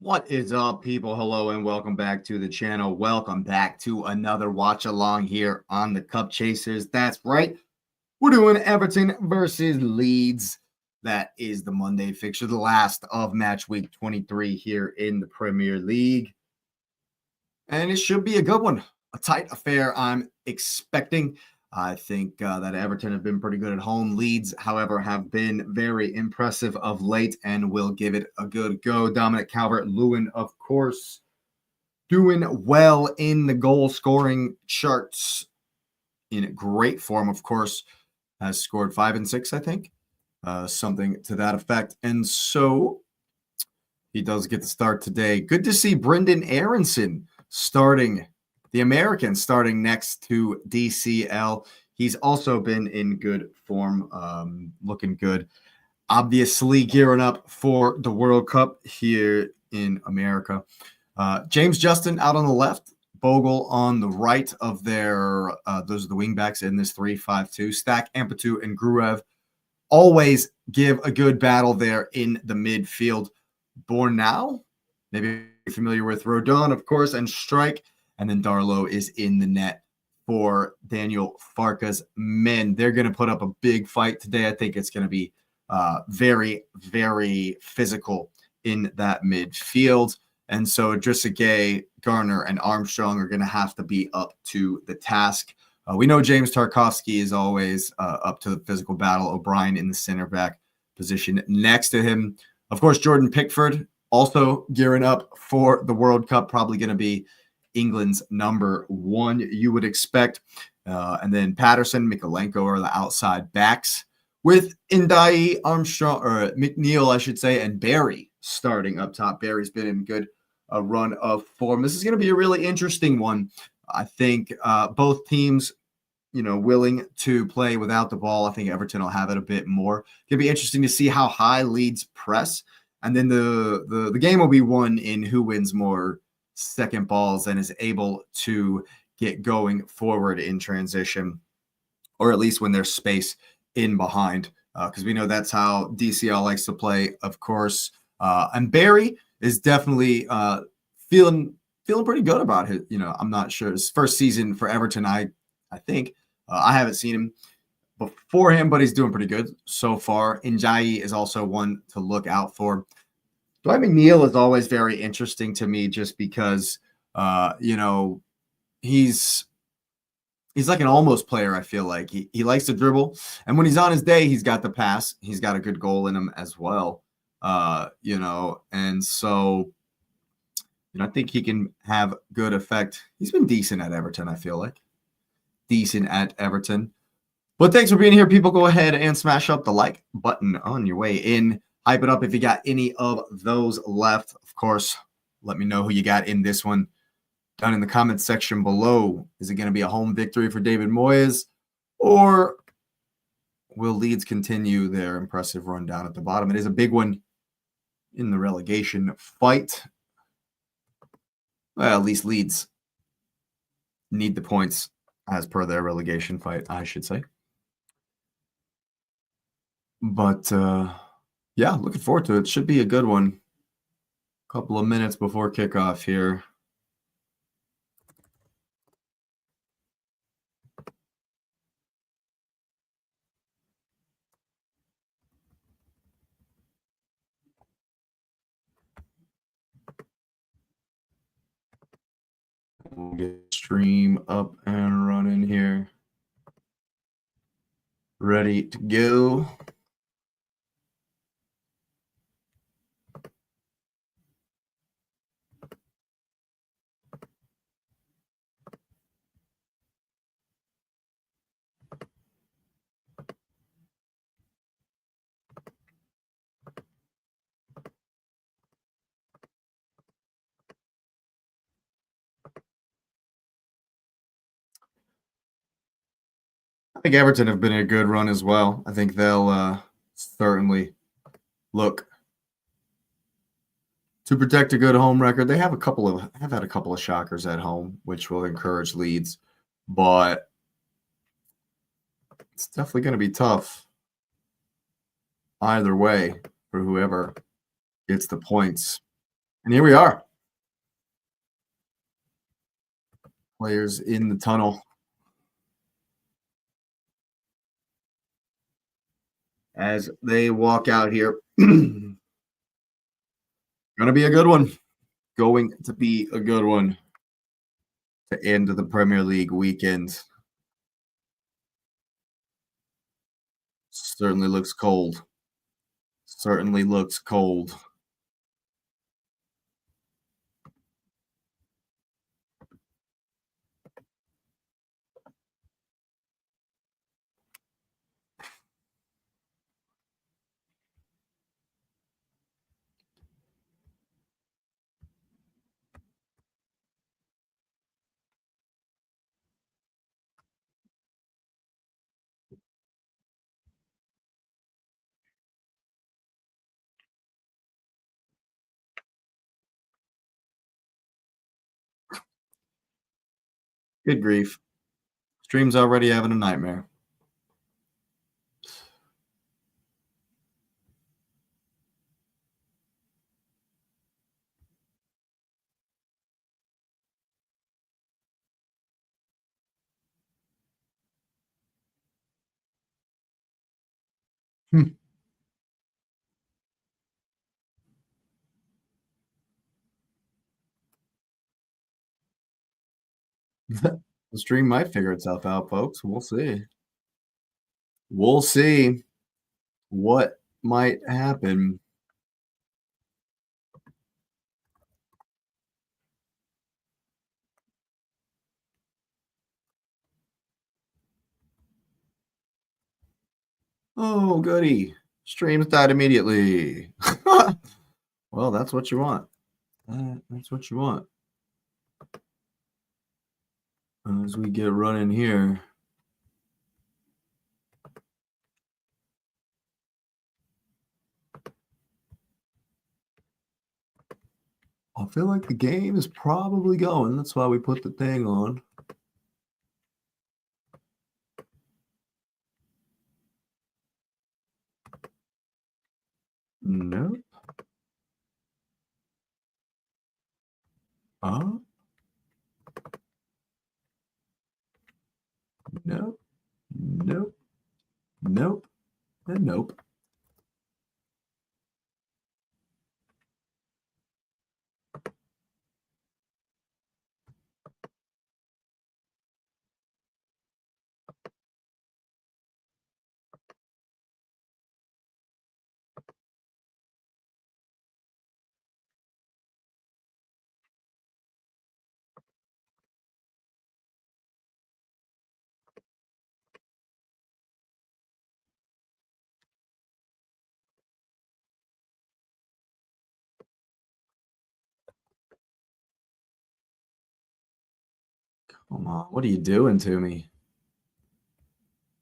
What is up, people? Hello and welcome back to the channel. Welcome back to another watch along here on the Cup Chasers. That's right. We're doing Everton versus Leeds. That is the Monday fixture, the last of match week 23 here in the Premier League. And it should be a good one. A tight affair, I'm expecting. I think that Everton have been pretty good at home. Leeds, however, have been very impressive of late and will give it a good go. Dominic Calvert-Lewin, of course, doing well in the goal-scoring charts. In great form, of course, has scored 5 and 6, I think. Something to that effect. And so he does get the start today. Good to see Brendan Aronson starting, the American starting next to DCL. He's also been in good form, looking good. Obviously gearing up for the World Cup here in America. James Justin out on the left, Bogle on the right of their, those are the wingbacks in this 3-5-2. Stack, Amplitude, and Gruev always give a good battle there in the midfield. Bornau, maybe you're familiar with Rodon, of course, and Strike. And then Darlow is in the net for Daniel Farka's men. They're going to put up a big fight today. I think it's going to be very, very physical in that midfield. And so Drissage, Garner, and Armstrong are going to have to be up to the task. We know James Tarkowski is always up to the physical battle. O'Brien in the center back position next to him. Of course, Jordan Pickford also gearing up for the World Cup, probably going to be England's number one, you would expect. And then Patterson, Mikolenko are the outside backs with Ndai, Armstrong, or McNeil, I should say, and Barry starting up top. Barry's been in good run of form. This is going to be a really interesting one. I think both teams, willing to play without the ball. I think Everton will have it a bit more. It'll be interesting to see how high Leeds press. And then the game will be won in who wins more second balls and is able to get going forward in transition, or at least when there's space in behind, because we know that's how DCL likes to play, of course. And Barry is definitely feeling pretty good about it. I'm not sure. His first season for Everton, I think. I haven't seen him before him, but he's doing pretty good so far. Njai is also one to look out for. Dwight McNeil is always very interesting to me just because, he's like an almost player, I feel like. He likes to dribble. And when he's on his day, he's got the pass. He's got a good goal in him as well, And so, I think he can have good effect. He's been decent at Everton, I feel like. Decent at Everton. But thanks for being here, people. Go ahead and smash up the like button on your way in. Hype it up if you got any of those left. Of course, let me know who you got in this one down in the comments section below. Is it going to be a home victory for David Moyes, or will Leeds continue their impressive run down at the bottom? It is a big one in the relegation fight. Well, at least Leeds need the points as per their relegation fight, I should say. But, yeah, looking forward to it. Should be a good one. Couple of minutes before kickoff here. We'll get stream up and running here. Ready to go. I think Everton have been a good run as well. I think they'll certainly look to protect a good home record. They have had a couple of shockers at home, which will encourage Leeds, but it's definitely going to be tough either way for whoever gets the points And here we are. Players in the tunnel as they walk out here. Gonna be a good one. Going to be a good one to end the Premier League weekend. Certainly looks cold. Certainly looks cold. Good grief. Stream's already having a nightmare. The stream might figure itself out, folks. We'll see. We'll see what might happen. Oh, goody. Streams died immediately. Well, that's what you want. That's what you want. As we get running here. I feel like the game is probably going. That's why we put the thing on. Nope. Nope. Nope. Nope. And nope. Come on. What are you doing to me?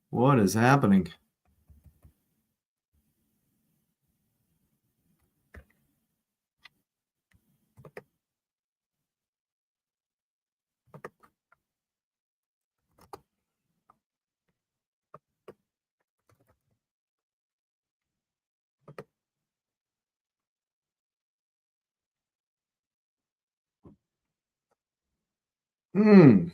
What is happening? Hmm.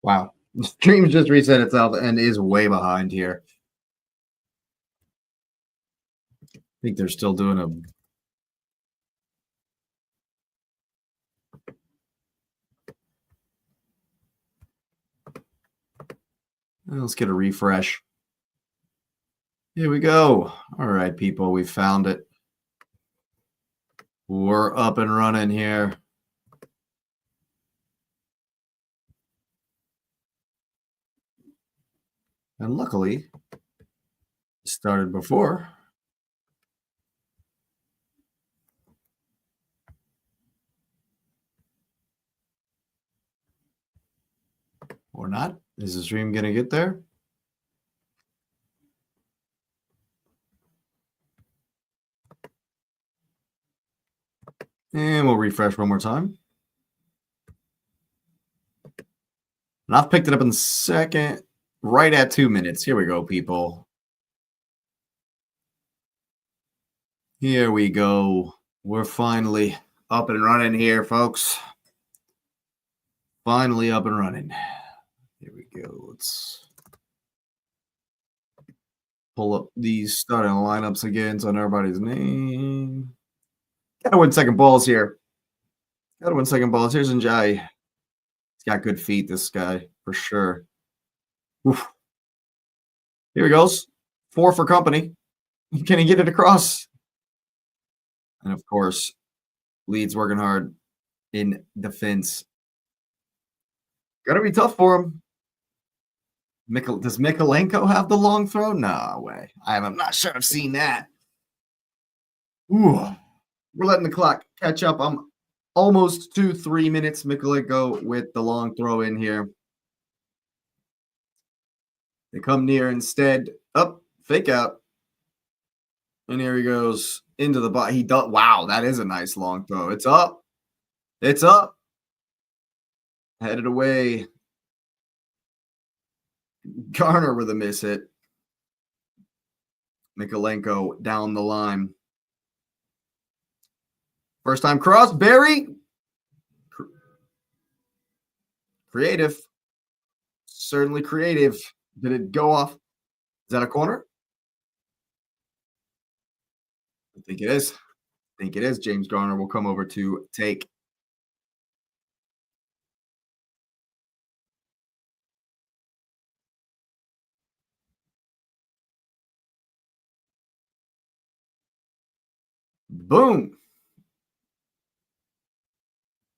Wow. The stream's just reset itself and is way behind here. I think they're still doing a. Let's get a refresh. Here we go. All right, people, we found it. We're up and running here. And luckily, it started before. Or not. Is the stream going to get there? And we'll refresh one more time. And I've picked it up in second, right at 2 minutes. Here we go, people. Here we go. We're finally up and running here, folks. Finally up and running. Here we go. Let's pull up these starting lineups again so I know everybody's name. Gotta win second balls here. Gotta win second balls. Here's Njai. He's got good feet, this guy, for sure. Oof. Here he goes. 4 for company. Can he get it across? And of course, Leeds working hard in defense. Gotta be tough for him. Does Mikalenko have the long throw? No way. I'm not sure I've seen that. Ooh. We're letting the clock catch up. I'm almost to 3 minutes. Mikalenko with the long throw in here. They come near instead. Up, fake out. And here he goes into the bot. He does. Wow, that is a nice long throw. It's up. It's up. Headed away. Garner with a miss hit. Mikalenko down the line. First time cross. Barry. Creative. Certainly creative. Did it go off? Is that a corner? I think it is. I think it is. James Garner will come over to take. Boom.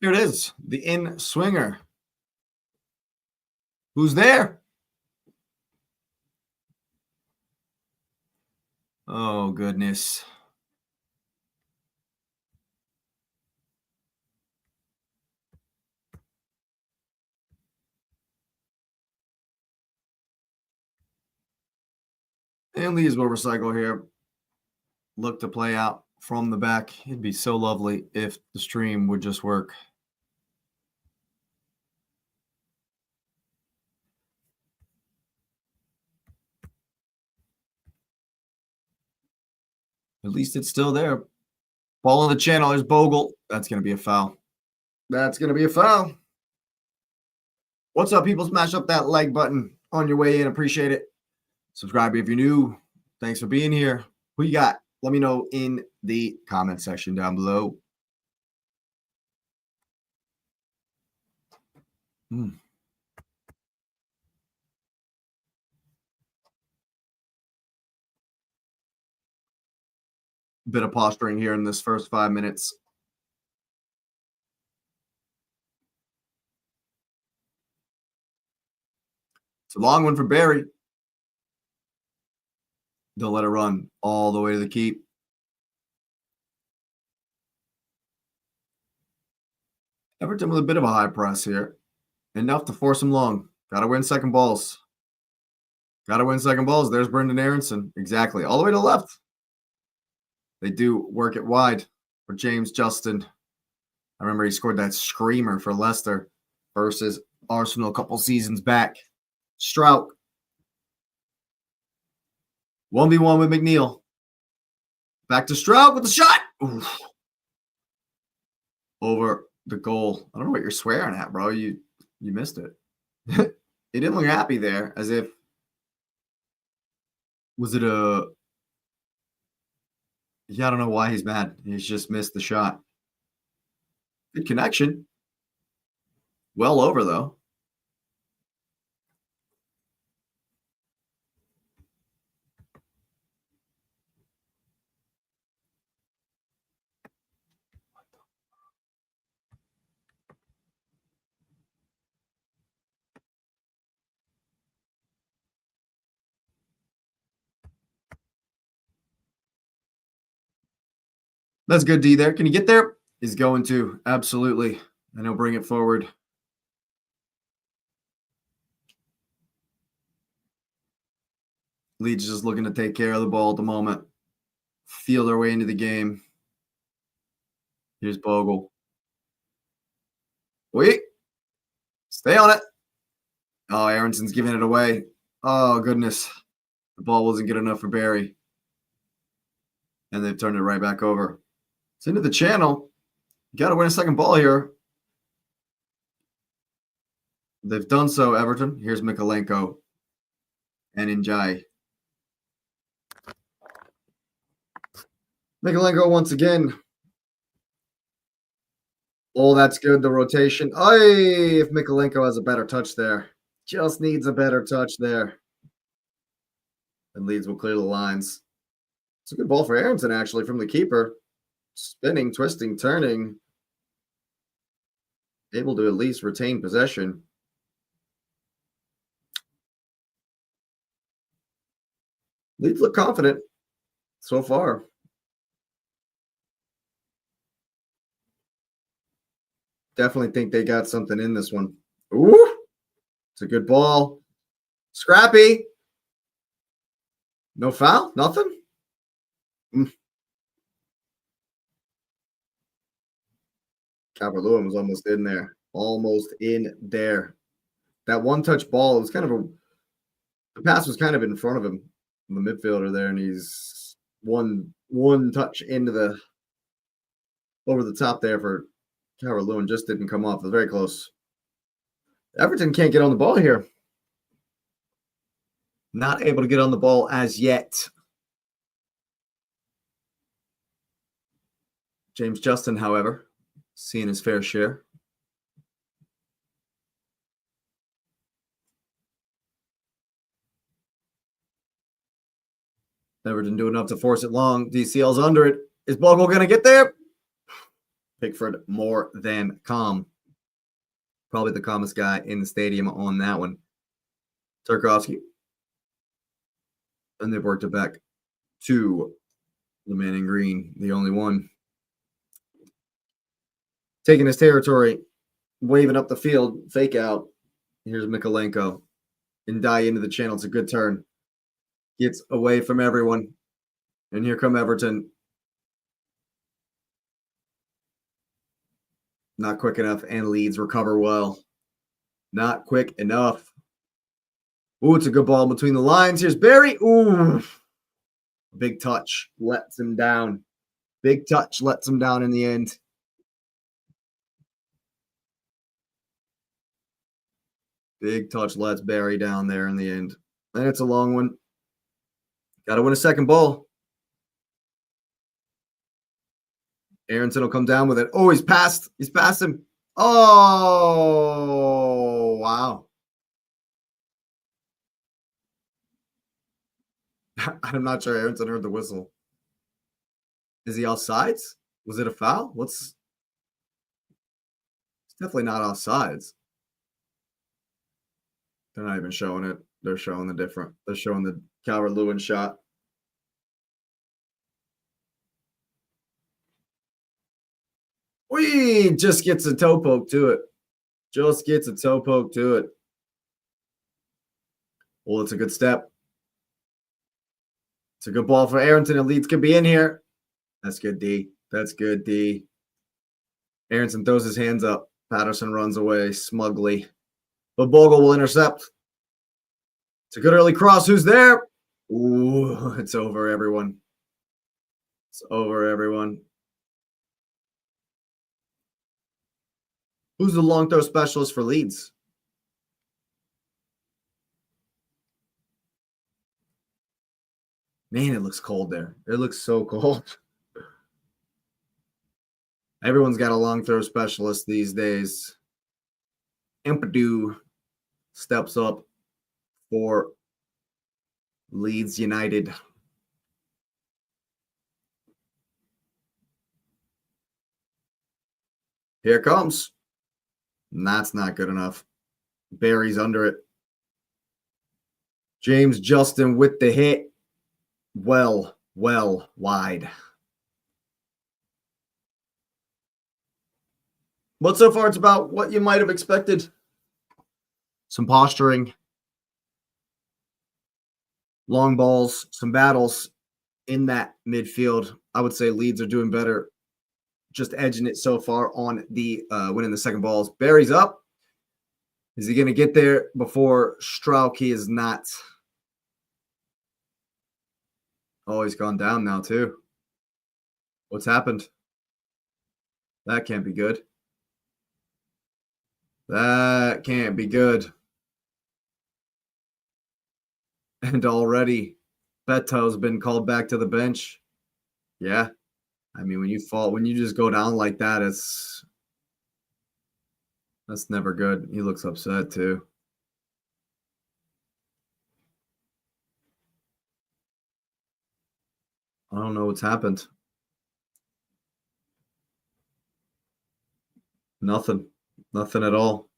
Here it is. The in swinger. Who's there? Oh, goodness. And Leeds will recycle here. Look to play out from the back. It'd be so lovely if the stream would just work. At least it's still there. Ball on the channel. There's Bogle. That's going to be a foul. That's going to be a foul. What's up, people? Smash up that like button on your way in. Appreciate it. Subscribe if you're new. Thanks for being here. Who you got? Let me know in the comment section down below. Bit of posturing here in this first 5 minutes. It's a long one for Barry. They'll let it run all the way to the keep. Everton with a bit of a high press here. Enough to force him long. Got to win second balls. Got to win second balls. There's Brendan Aronson. Exactly. All the way to the left. They do work it wide for James Justin. I remember he scored that screamer for Leicester versus Arsenal a couple seasons back. Strout. 1v1 with McNeil. Back to Strout with the shot. Oof. Over the goal. I don't know what you're swearing at, bro. You missed it. He didn't look happy there, as if was it a I don't know why he's mad. He's just missed the shot. Good connection. Well over, though. That's good, D there. Can you get there? He's going to. Absolutely. And he'll bring it forward. Leeds just looking to take care of the ball at the moment. Feel their way into the game. Here's Bogle. Wait. Stay on it. Oh, Aronson's giving it away. Oh, goodness. The ball wasn't good enough for Barry. And they've turned it right back over. It's into the channel. You got to win a second ball here. They've done so, Everton. Here's Mikalenko and Njai. Mikalenko once again. Oh, that's good. The rotation. Ay, if Mikalenko has a better touch there. Just needs a better touch there. And Leeds will clear the lines. It's a good ball for Aronson, actually, from the keeper. Spinning, twisting, turning. Able to at least retain possession. Leeds look confident so far. Definitely think they got something in this one. Ooh, it's a good ball. Scrappy. No foul? Nothing? Calvert-Lewin was almost in there. Almost in there. That one-touch ball, it was kind of a – the pass was kind of in front of him, the midfielder there, and he's one touch into the – over the top there for Calvert-Lewin. Just didn't come off. It was very close. Everton can't get on the ball here. Not able to get on the ball as yet. James Justin, however, seeing his fair share. Everton do enough to force it long. DCL's under it. Is Bogle going to get there? Pickford more than calm. Probably the calmest guy in the stadium on that one. Tarkowski. And they've worked it back to the man in green, the only one. Taking his territory, waving up the field, fake out. Here's Mikalenko. And die into the channel. It's a good turn. Gets away from everyone. And here come Everton. Not quick enough, and Leeds recover well. Not quick enough. Ooh, it's a good ball between the lines. Here's Barry. Ooh. Big touch. Lets him down. Big touch lets him down in the end. Big touch lets Barry down there in the end. And it's a long one. Got to win a second ball. Aronson will come down with it. Oh, he's passed. He's passed him. Oh, wow. I'm not sure Aronson heard the whistle. Is he offsides? Was it a foul? It's definitely not offsides. They're not even showing it. They're showing They're showing the Calvert-Lewin shot. Wee! Just gets a toe poke to it. Just gets a toe poke to it. Well, it's a good step. It's a good ball for Aronson, and Leeds could be in here. That's good, D. That's good, D. Aronson throws his hands up. Patterson runs away smugly. But Bogle will intercept. It's a good early cross. Who's there? Ooh, it's over, everyone. It's over, everyone. Who's the long throw specialist for Leeds? Man, it looks cold there. It looks so cold. Everyone's got a long throw specialist these days. Empadu steps up for Leeds United. Here it comes. And that's not good enough. Barry's under it. James Justin with the hit. Well wide. But so far, it's about what you might have expected. Some posturing, long balls, some battles in that midfield. I would say Leeds are doing better, just edging it so far on the winning the second balls. Barry's up. Is he going to get there before Strauch? He is not. Oh, he's gone down now, too. What's happened? That can't be good. That can't be good. And already, Beto's been called back to the bench. Yeah. I mean, when you just go down like that, that's never good. He looks upset, too. I don't know what's happened. Nothing. Nothing at all.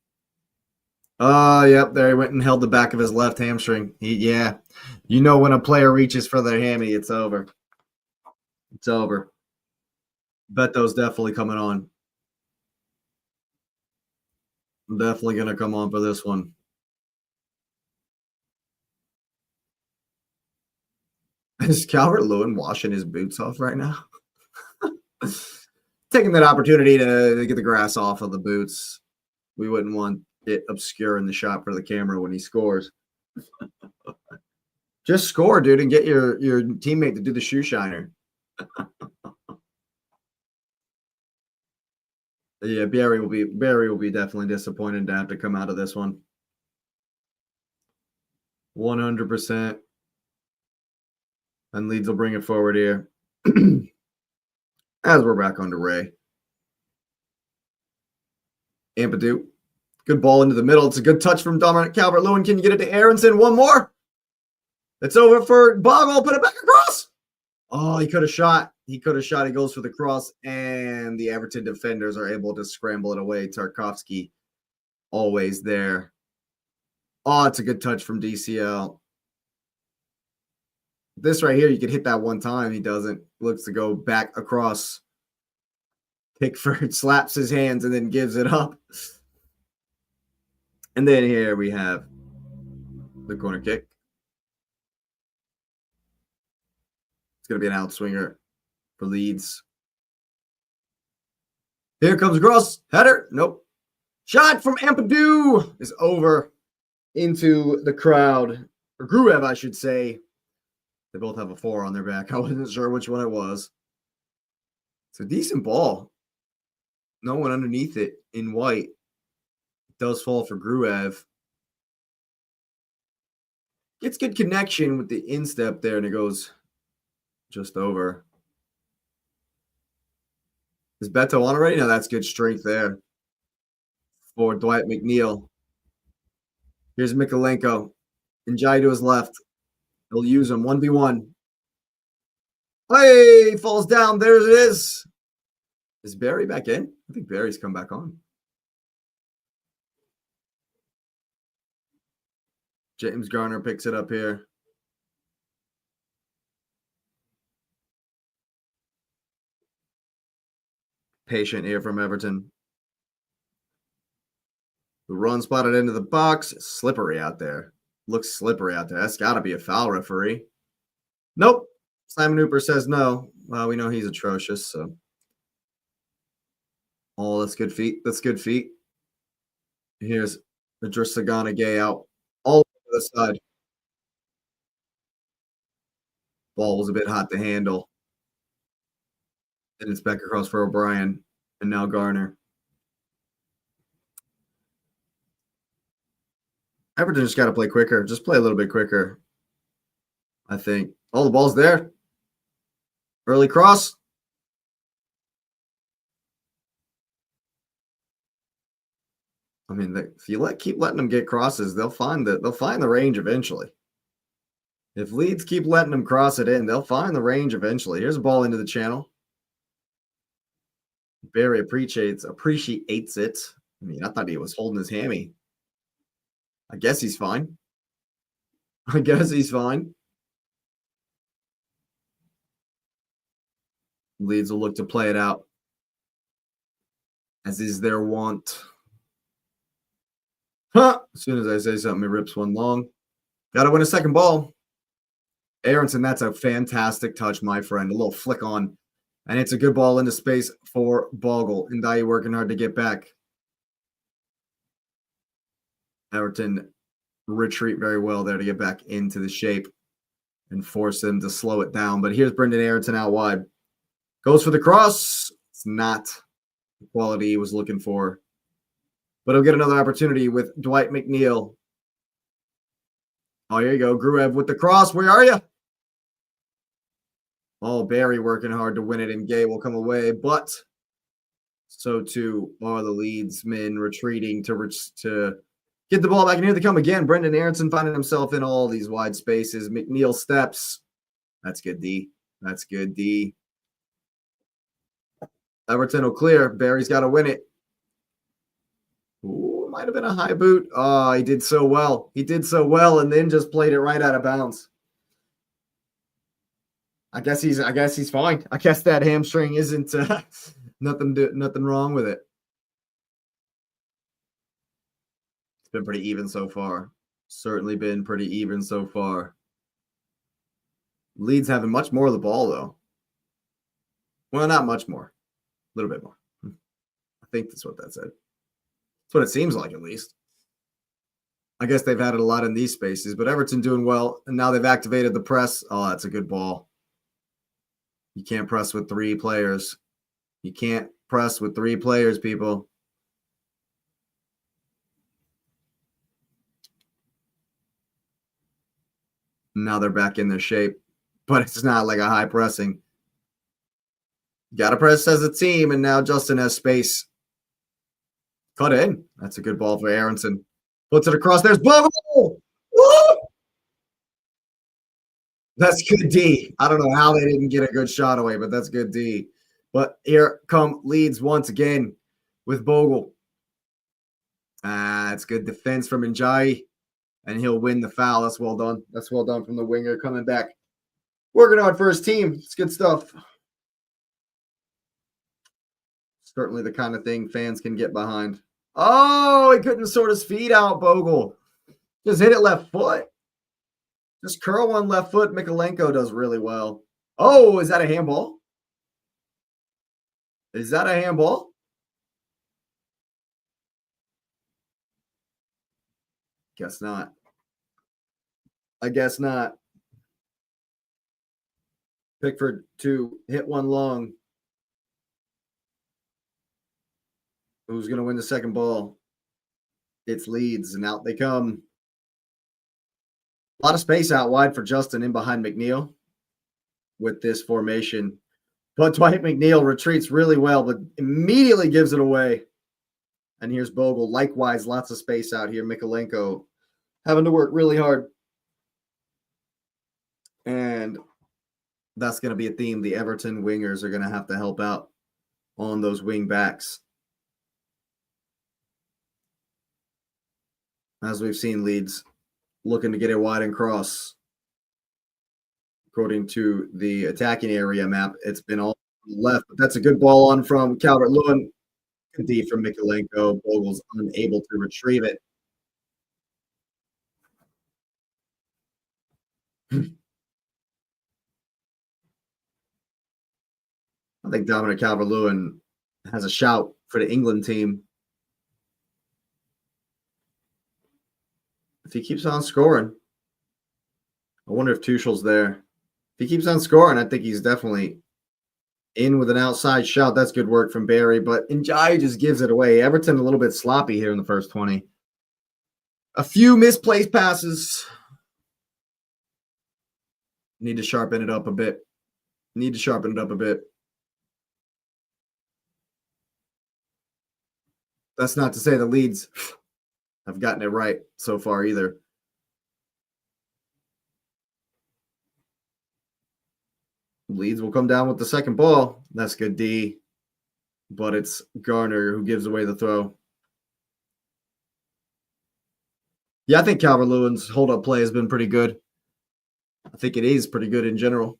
Yep, there he went and held the back of his left hamstring. Yeah. You know when a player reaches for their hammy, it's over. It's over. Beto's definitely coming on. Definitely going to come on for this one. Is Calvert-Lewin washing his boots off right now? Taking that opportunity to get the grass off of the boots. We wouldn't want it obscuring the shot for the camera when he scores. Just score, dude, and get your teammate to do the shoe shiner. Yeah, Barry will be definitely disappointed to have to come out of this one. 100%. And Leeds will bring it forward here. As we're back on to Ray. Ampadu. Good ball into the middle. It's a good touch from Dominic Calvert-Lewin. Can you get it to Aronson? One more. It's over for Boggle. Put it back across. Oh, he could have shot. He could have shot. He goes for the cross, and the Everton defenders are able to scramble it away. Tarkovsky always there. Oh, it's a good touch from DCL. This right here, you could hit that one time. He doesn't. Looks to go back across. Pickford slaps his hands and then gives it up. And then here we have the corner kick. It's going to be an outswinger for Leeds. Here comes Gross. Header. Nope. Shot from Ampadu is over into the crowd. Or Gruev, I should say. They both have a 4 on their back. I wasn't sure which one it was. It's a decent ball. No one underneath it in white. It does fall for Gruev. Gets good connection with the instep there, and it goes just over. Is Beto on already? No, that's good strength there for Dwight McNeil. Here's Mikolenko. Njai to his left. He'll use him 1v1. Hey, falls down. There it is. Is Barry back in? I think Barry's come back on. James Garner picks it up here. Patient here from Everton. The run spotted into the box. Slippery out there. Looks slippery out there. That's got to be a foul, referee. Nope. Simon Hooper says no. Well, we know he's atrocious, so. Oh, that's good feet. That's good feet. Here's Idris Sagana Gay out all over the side. Ball was a bit hot to handle. And it's back across for O'Brien. And now Garner. Everton just got to play quicker. Just play a little bit quicker, I think. Oh, the ball's there. Early cross. I mean, if you keep letting them get crosses, they'll find the range eventually. If Leeds keep letting them cross it in, they'll find the range eventually. Here's a ball into the channel. Barry appreciates it. I mean, I thought he was holding his hammy. I guess he's fine. Leeds will look to play it out. as is their wont. Huh. As soon as I say something, it rips one long. Got to win a second ball. Aronson, that's a fantastic touch, my friend. A little flick on. And it's a good ball into space for Bogle. Ndiaye working hard to get back. Everton retreat very well there to get back into the shape and force them to slow it down. But here's Brendan Aronson out wide. Goes for the cross. It's not the quality he was looking for. But he'll get another opportunity with Dwight McNeil. Oh, here you go. Gruev with the cross. Where are you? Oh, Barry working hard to win it, and Gay will come away. But so too are the Leeds men retreating to get the ball back. And here they come again. Brendan Aronson finding himself in all these wide spaces. McNeil steps. That's good, D. That's good, D. Everton will clear. Barry's got to win it. Ooh, might have been a high boot. Oh, he did so well. He did so well and then just played it right out of bounds. I guess he's fine. I guess that hamstring isn't nothing wrong with it. It's been pretty even so far. Certainly been pretty even so far. Leeds having much more of the ball, though. Well, not much more. A little bit more. I think that's what that said. That's what it seems like, at least. I guess they've had it a lot in these spaces, but Everton doing well, and now they've activated the press. Oh, that's a good ball. You can't press with three players. You can't press with three players, people. Now they're back in their shape, but it's not like a high pressing. Got to press as a team, and now Justin has space. Cut in. That's a good ball for Aronson. Puts it across. There's Bogle. Woo! That's good D. I don't know how they didn't get a good shot away, but that's good D. But here come Leeds once again with Bogle. It's good defense from Ndiaye, and he'll win the foul. That's well done. That's well done from the winger coming back. Working hard for his team. It's good stuff. Certainly the kind of thing fans can get behind. Oh, he couldn't sort his feet out, Bogle. Just hit it left foot. Just curl one left foot. Mikolenko does really well. Oh, is that a handball? Is that a handball? Guess not. I guess not. Pickford to hit one long. Who's going to win the second ball? It's Leeds, and out they come. A lot of space out wide for Justin in behind McNeil with this formation. But Dwight McNeil retreats really well, but immediately gives it away. And here's Bogle. Likewise, lots of space out here. Mikolenko having to work really hard. And that's going to be a theme. The Everton wingers are going to have to help out on those wing backs. As we've seen, Leeds looking to get it wide and cross. According to the attacking area map, it's been all left. But that's a good ball on from Calvert-Lewin. Good D from Mikolenko. Bogle's unable to retrieve it. I think Dominic Calvert-Lewin has a shout for the England team. If he keeps on scoring, I wonder if Tuchel's there. If he keeps on scoring, I think he's definitely in with an outside shot. That's good work from Barry, but Ndiaye just gives it away. Everton a little bit sloppy here in the first 20. A few misplaced passes. Need to sharpen it up a bit. That's not to say the Leeds have gotten it right so far either. Leeds will come down with the second ball. That's good D. But it's Garner who gives away the throw. Yeah, I think Calvert-Lewin's hold-up play has been pretty good. I think it is pretty good in general.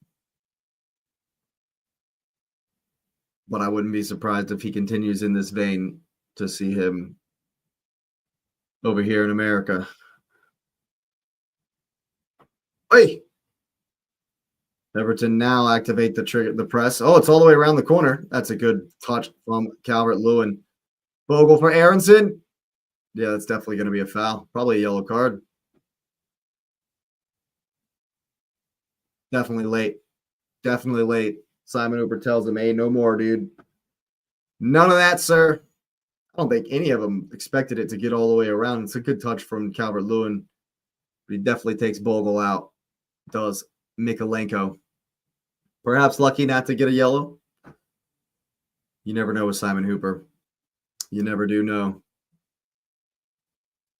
but I wouldn't be surprised if he continues in this vein to see him over here in America. Hey, Everton now activate the trigger, the press. Oh, it's all the way around the corner. That's a good touch from Calvert-Lewin. Bogle for Aronson. Yeah, that's definitely going to be a foul. Probably a yellow card. Definitely late. Definitely late. Simon Hooper tells him, hey, no more, dude. None of that, sir. I don't think any of them expected it to get all the way around. It's a good touch from Calvert-Lewin. But he definitely takes Bogle out. Does Mikalenko. Perhaps lucky not to get a yellow. You never know with Simon Hooper. You never do know.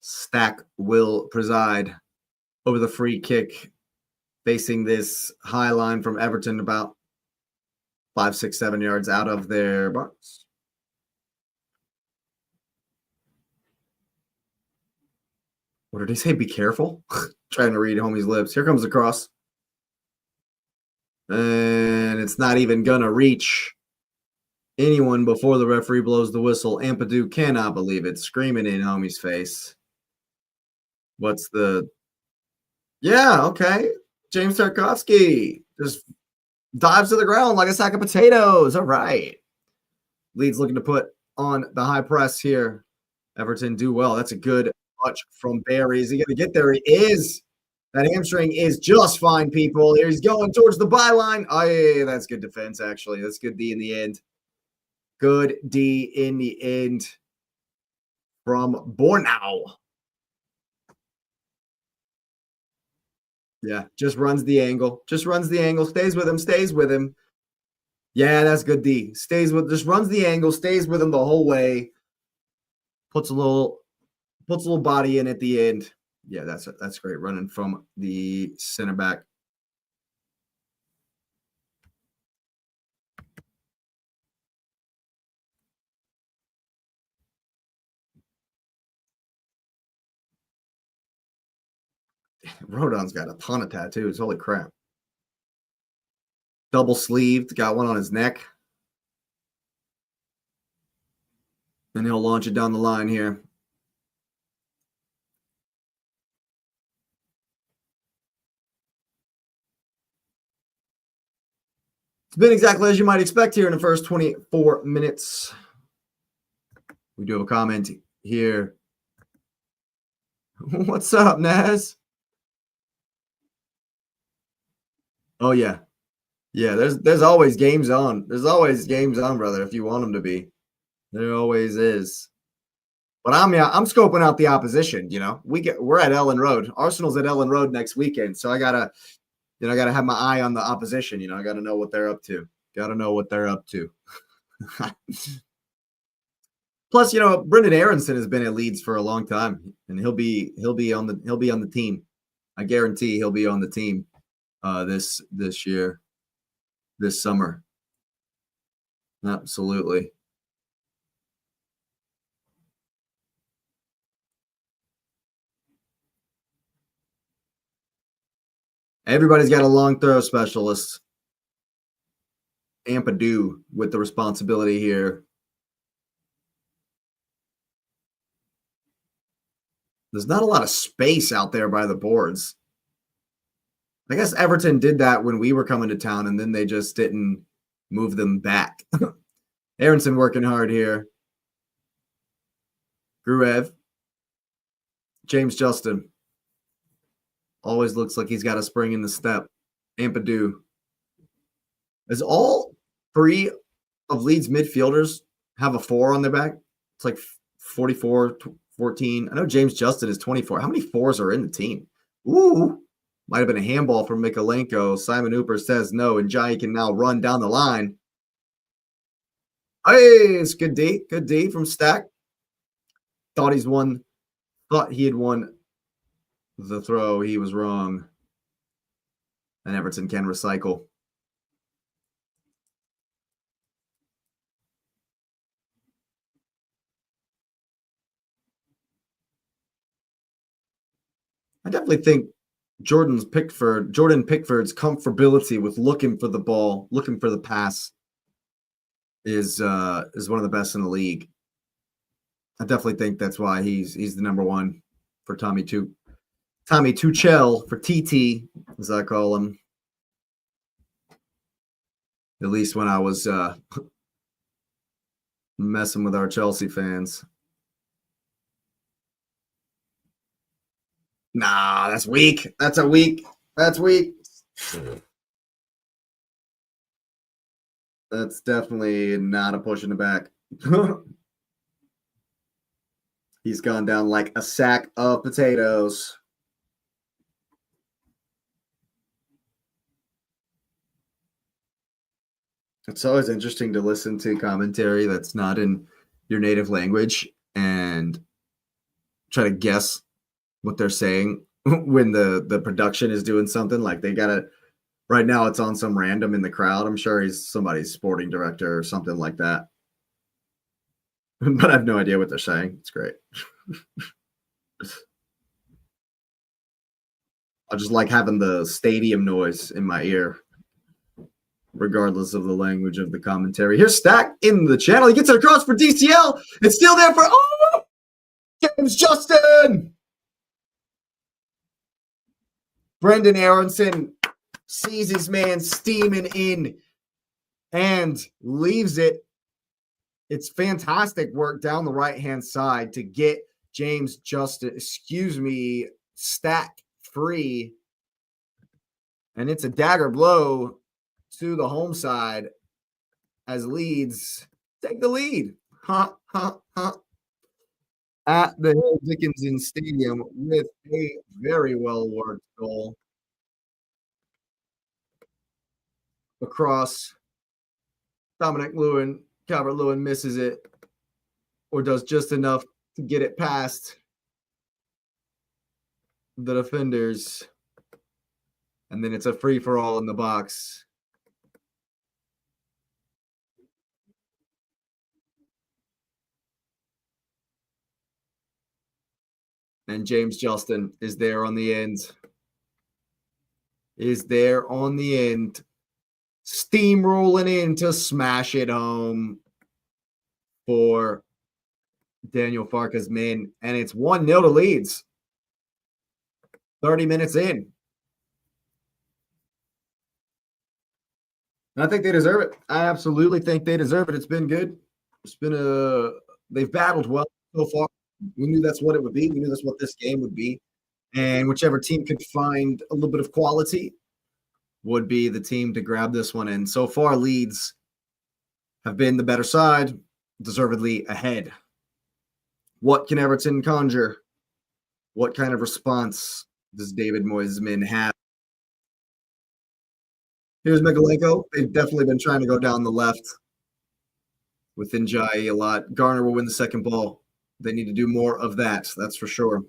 Stack will preside over the free kick facing this high line from Everton about 5, 6, 7 yards out of their box. What did he say? Be careful. Trying to read homie's lips. Here comes the cross. And it's not even going to reach anyone before the referee blows the whistle. Ampadu cannot believe it. Screaming in homie's face. What's the... Yeah, okay. James Tarkovsky just dives to the ground like a sack of potatoes. All right. Leeds looking to put on the high press here. Everton do well. That's a good touch from Barry. Is he going to get there? He is. That hamstring is just fine, people. He's going towards the byline. Oh, yeah, that's good defense, actually. That's good D in the end. Good D in the end from Bornau. Yeah, just runs the angle. Just runs the angle. Stays with him. Stays with him. Yeah, that's good D. Stays with, just runs the angle. Stays with him the whole way. Puts a little body in at the end. Yeah, that's great running from the center back. Rodon's got a ton of tattoos. Holy crap. Double sleeved, got one on his neck. And he'll launch it down the line here. It's been exactly as you might expect here in the first 24 minutes. We do have a comment here. What's up, Naz? Oh, yeah. Yeah, there's always games on. There's always games on, brother, if you want them to be. There always is. But I'm scoping out the opposition, you know. We're at Ellen Road. Arsenal's at Ellen Road next weekend. So I gotta have my eye on the opposition, you know. I gotta know what they're up to. Gotta know what they're up to. Plus, you know, Brendan Aronson has been at Leeds for a long time, and he'll be on the team. I guarantee he'll be on the team this year, this summer. Absolutely. Everybody's got a long throw specialist. Ampadu with the responsibility here. There's not a lot of space out there by the boards. I guess Everton did that when we were coming to town, and then they just didn't move them back. Aronson working hard here. Gruev. James Justin. Always looks like he's got a spring in the step. Ampadu. Is all 3 of Leeds midfielders have a 4 on their back? It's like 44, 14. I know James Justin is 24. How many 4s are in the team? Ooh. Might have been a handball from Mikalenko. Simon Hooper says no, and Jai can now run down the line. Hey, it's good D. Good D from Stack. Thought he had won the throw. He was wrong. And Everton can recycle. I definitely think Jordan Pickford's comfortability with looking for the ball, looking for the pass, is one of the best in the league. I definitely think that's why he's the number one for Tommy Tuchel for TT, as I call him. At least when I was messing with our Chelsea fans. Nah, that's weak. That's weak. That's definitely not a push in the back. He's gone down like a sack of potatoes. It's always interesting to listen to commentary that's not in your native language and try to guess what they're saying when the production is doing something. Like they got it right now, it's on some random in the crowd. I'm sure he's somebody's sporting director or something like that. But I have no idea what they're saying. It's great. I just like having the stadium noise in my ear, regardless of the language of the commentary. Here's Stack in the channel. He gets it across for DCL. It's still there for James Justin. Brendan Aronson sees his man steaming in and leaves it. It's fantastic work down the right-hand side to get James Justin, Stack free. And it's a dagger blow to the home side as Leeds take the lead. At the Hill Dickinson Stadium with a very well-worked goal across. Dominic Lewin, Calvert-Lewin misses it or does just enough to get it past the defenders. And then it's a free-for-all in the box. And James Justin is there on the end. Steamrolling in to smash it home for Daniel Farke's men. And it's 1-0 to Leeds. 30 minutes in. And I think they deserve it. I absolutely think they deserve it. It's been good. They've battled well so far. We knew that's what it would be. We knew that's what this game would be. And whichever team could find a little bit of quality would be the team to grab this one. And so far, Leeds have been the better side, deservedly ahead. What can Everton conjure? What kind of response does David Moyes' men have? Here's Mikalenko. They've definitely been trying to go down the left with Njai a lot. Garner will win the second ball. They need to do more of that. That's for sure.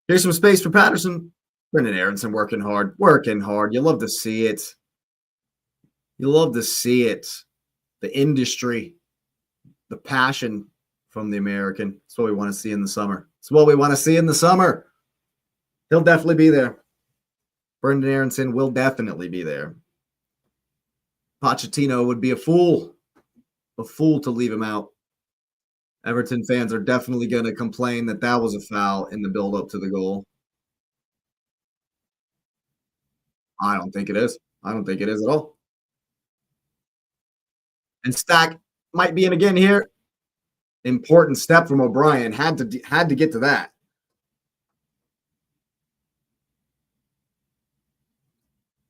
Here's some space for Patterson. Brendan Aronson working hard. You love to see it. The industry, the passion from the American. That's what we want to see in the summer. He'll definitely be there. Brendan Aronson will definitely be there. Pochettino would be a fool to leave him out. Everton fans are definitely going to complain that was a foul in the build-up to the goal. I don't think it is. At all. And Stack might be in again here. Important step from O'Brien. Had to get to that.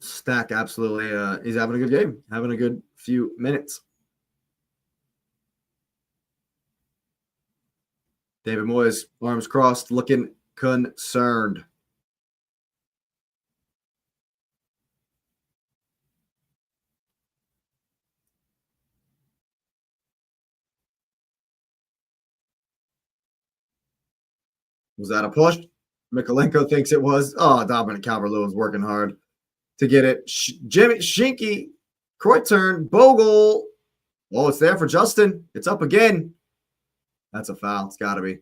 Stack absolutely he's having a good game. Having a good few minutes. David Moyes, arms crossed, looking concerned. Was that a push? Mikalenko thinks it was. Oh, Dominic Calvert-Lewin's working hard to get it. Jimmy Shinky, Kreutern, Bogle. Oh, it's there for Justin. It's up again. That's a foul. It's got to be.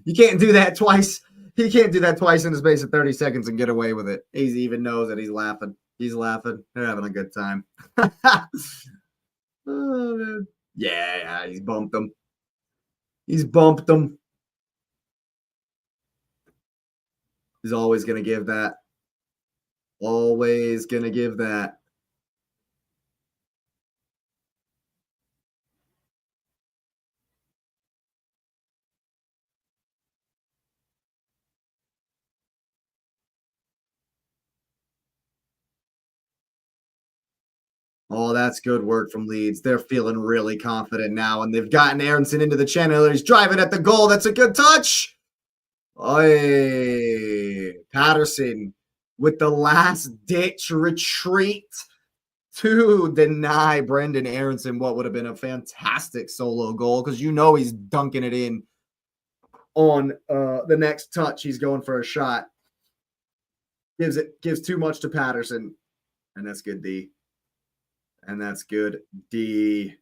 You can't do that twice. He can't do that twice in the space of 30 seconds and get away with it. He even knows that he's laughing. They're having a good time. Oh, man. Yeah, he's bumped him. He's bumped him. He's always gonna give that. Always gonna give that. Oh, that's good work from Leeds. They're feeling really confident now, and they've gotten Aronson into the channel. He's driving at the goal. That's a good touch. Oy, Patterson with the last ditch retreat to deny Brendan Aronson what would have been a fantastic solo goal, because you know he's dunking it in on the next touch. He's going for a shot. Gives too much to Patterson, and that's good D. And that's good D.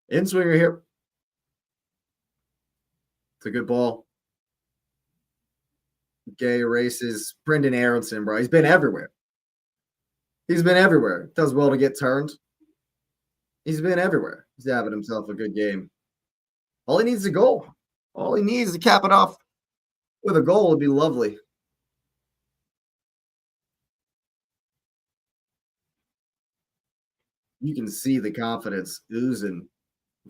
In swinger here. It's a good ball. Gay races Brendan Aronson, bro. He's been everywhere. He's been everywhere. Does well to get turned. He's been everywhere. He's having himself a good game. All he needs is a goal. All he needs to cap it off with a goal would be lovely. You can see the confidence oozing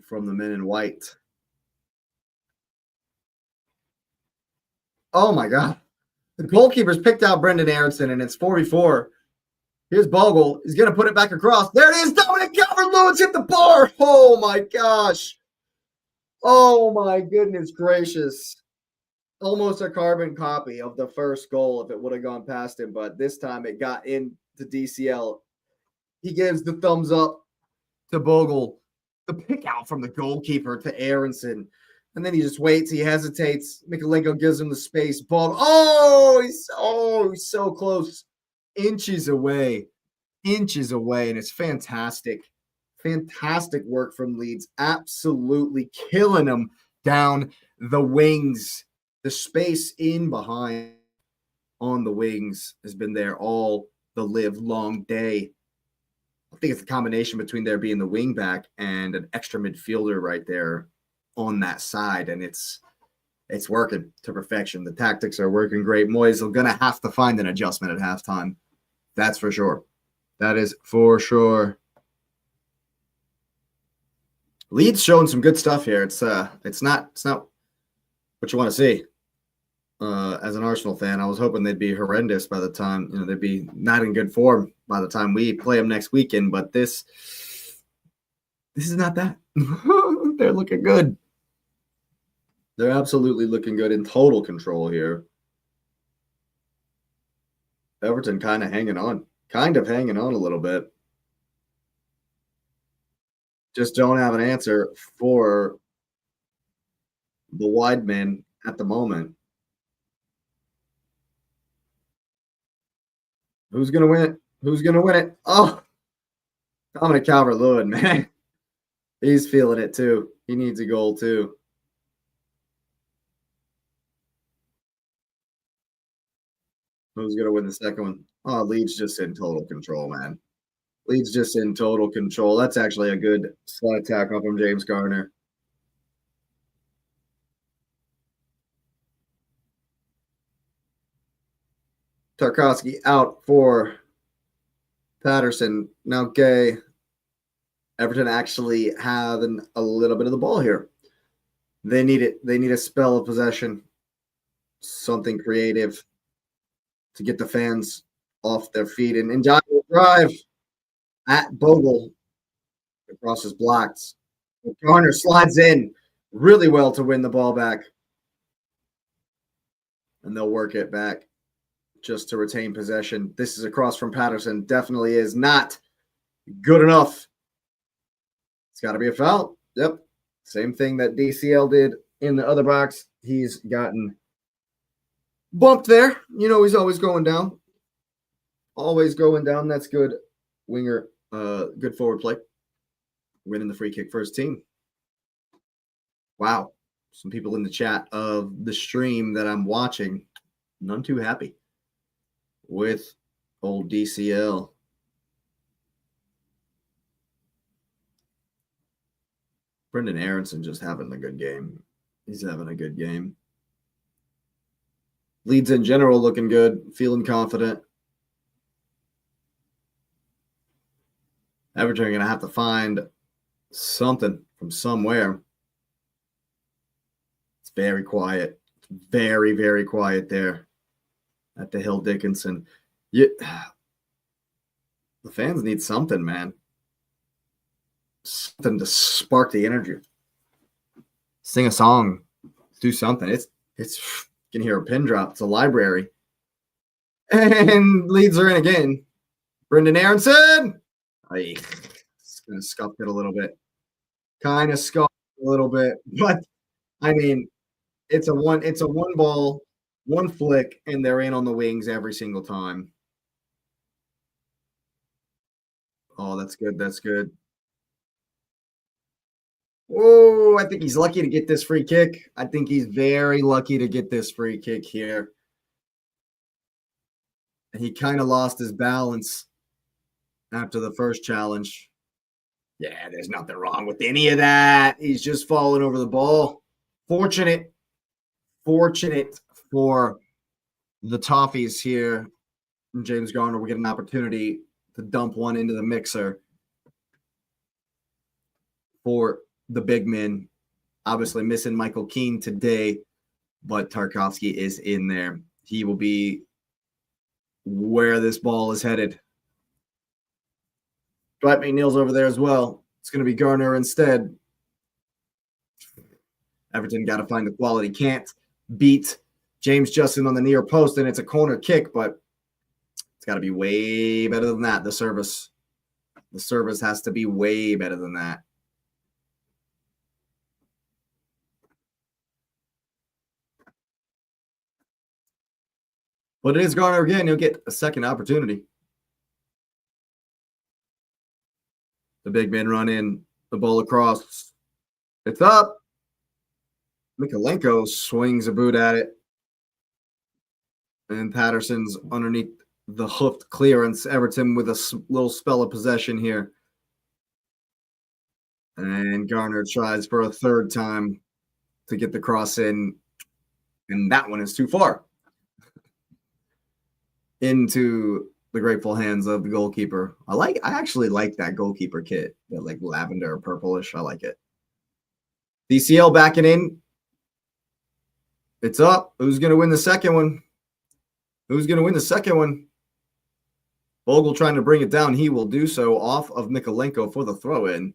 from the men in white. Oh my God. The goalkeeper's picked out Brendan Aronson, and it's 44. Here's Bogle. He's going to put it back across. There it is. Dominic Calvert-Lewin's hit the bar. Oh my gosh. Oh my goodness gracious. Almost a carbon copy of the first goal if it would have gone past him, but this time it got into DCL. He gives the thumbs up to Bogle. The pick out from the goalkeeper to Aronson. And then he just waits. He hesitates. Mikalenko gives him the space. Ball. He's so close. Inches away. Inches away. And it's fantastic. Fantastic work from Leeds. Absolutely killing them down the wings. The space in behind on the wings has been there all the live long day. I think it's a combination between there being the wing back and an extra midfielder right there on that side, and it's working to perfection. The tactics are working great. Moyes are going to have to find an adjustment at halftime. That's for sure. That is for sure. Leeds showing some good stuff here. It's not what you want to see. As an Arsenal fan, I was hoping they'd be horrendous by the time, they'd be not in good form by the time we play them next weekend. But this is not that. They're looking good. They're absolutely looking good, in total control here. Everton kind of hanging on a little bit. Just don't have an answer for the wide men at the moment. Who's going to win it? Who's going to win it? Oh, Dominic Calvert-Lewin, man. He's feeling it too. He needs a goal too. Who's going to win the second one? Oh, Leeds just in total control, man. Leeds just in total control. That's actually a good slide tackle from James Garner. Tarkowski out for Patterson. Now Gay. Everton actually having a little bit of the ball here. They need it. They need a spell of possession. Something creative to get the fans off their feet. And John will drive at Bogle. Across his blocks. Garner slides in really well to win the ball back. And they'll work it back just to retain possession. This is across from Patterson. Definitely is not good enough. It's got to be a foul. Yep. Same thing that DCL did in the other box. He's gotten bumped there. He's always going down. Always going down. That's good. Winger, good forward play. Winning the free kick for his team. Wow. Some people in the chat of the stream that I'm watching None too happy with old DCL. Brendan Aronson just having a good game. He's having a good game. Leeds in general looking good, feeling confident. Everton are going to have to find something from somewhere. It's very quiet. Very, very quiet there at the Hill Dickinson. The fans need something, man. Something to spark the energy. Sing a song. Do something. It's you can hear a pin drop. It's a library. And Leeds are in again. Brendan Aronson. I kind of scuffed it a little bit. Kind of scuffed a little bit. But I mean, it's a one ball, one flick, and they're in on the wings every single time. Oh, that's good. That's good. Oh, I think he's lucky to get this free kick. I think he's very lucky to get this free kick here. He kind of lost his balance after the first challenge. Yeah, there's nothing wrong with any of that. He's just falling over the ball. Fortunate for the Toffees here. James Garner will get an opportunity to dump one into the mixer for the big men. Obviously missing Michael Keane today, but Tarkovsky is in there. He will be where this ball is headed. Dwight McNeil's over there as well. It's going to be Garner instead. Everton got to find the quality. Can't beat James Justin on the near post, and it's a corner kick, but it's got to be way better than that. The service has to be way better than that. But it is Garner again. He'll get a second opportunity. The big men run in, the ball across. It's up. Mikalenko swings a boot at it. And Patterson's underneath the hoofed clearance. Everton with a little spell of possession here. And Garner tries for a third time to get the cross in. And that one is too far. Into the grateful hands of the goalkeeper. I actually like that goalkeeper kit. That like lavender or purplish. I like it. DCL backing in. It's up. Who's going to win the second one? Who's going to win the second one? Bogle trying to bring it down. He will do so off of Mikalenko for the throw-in.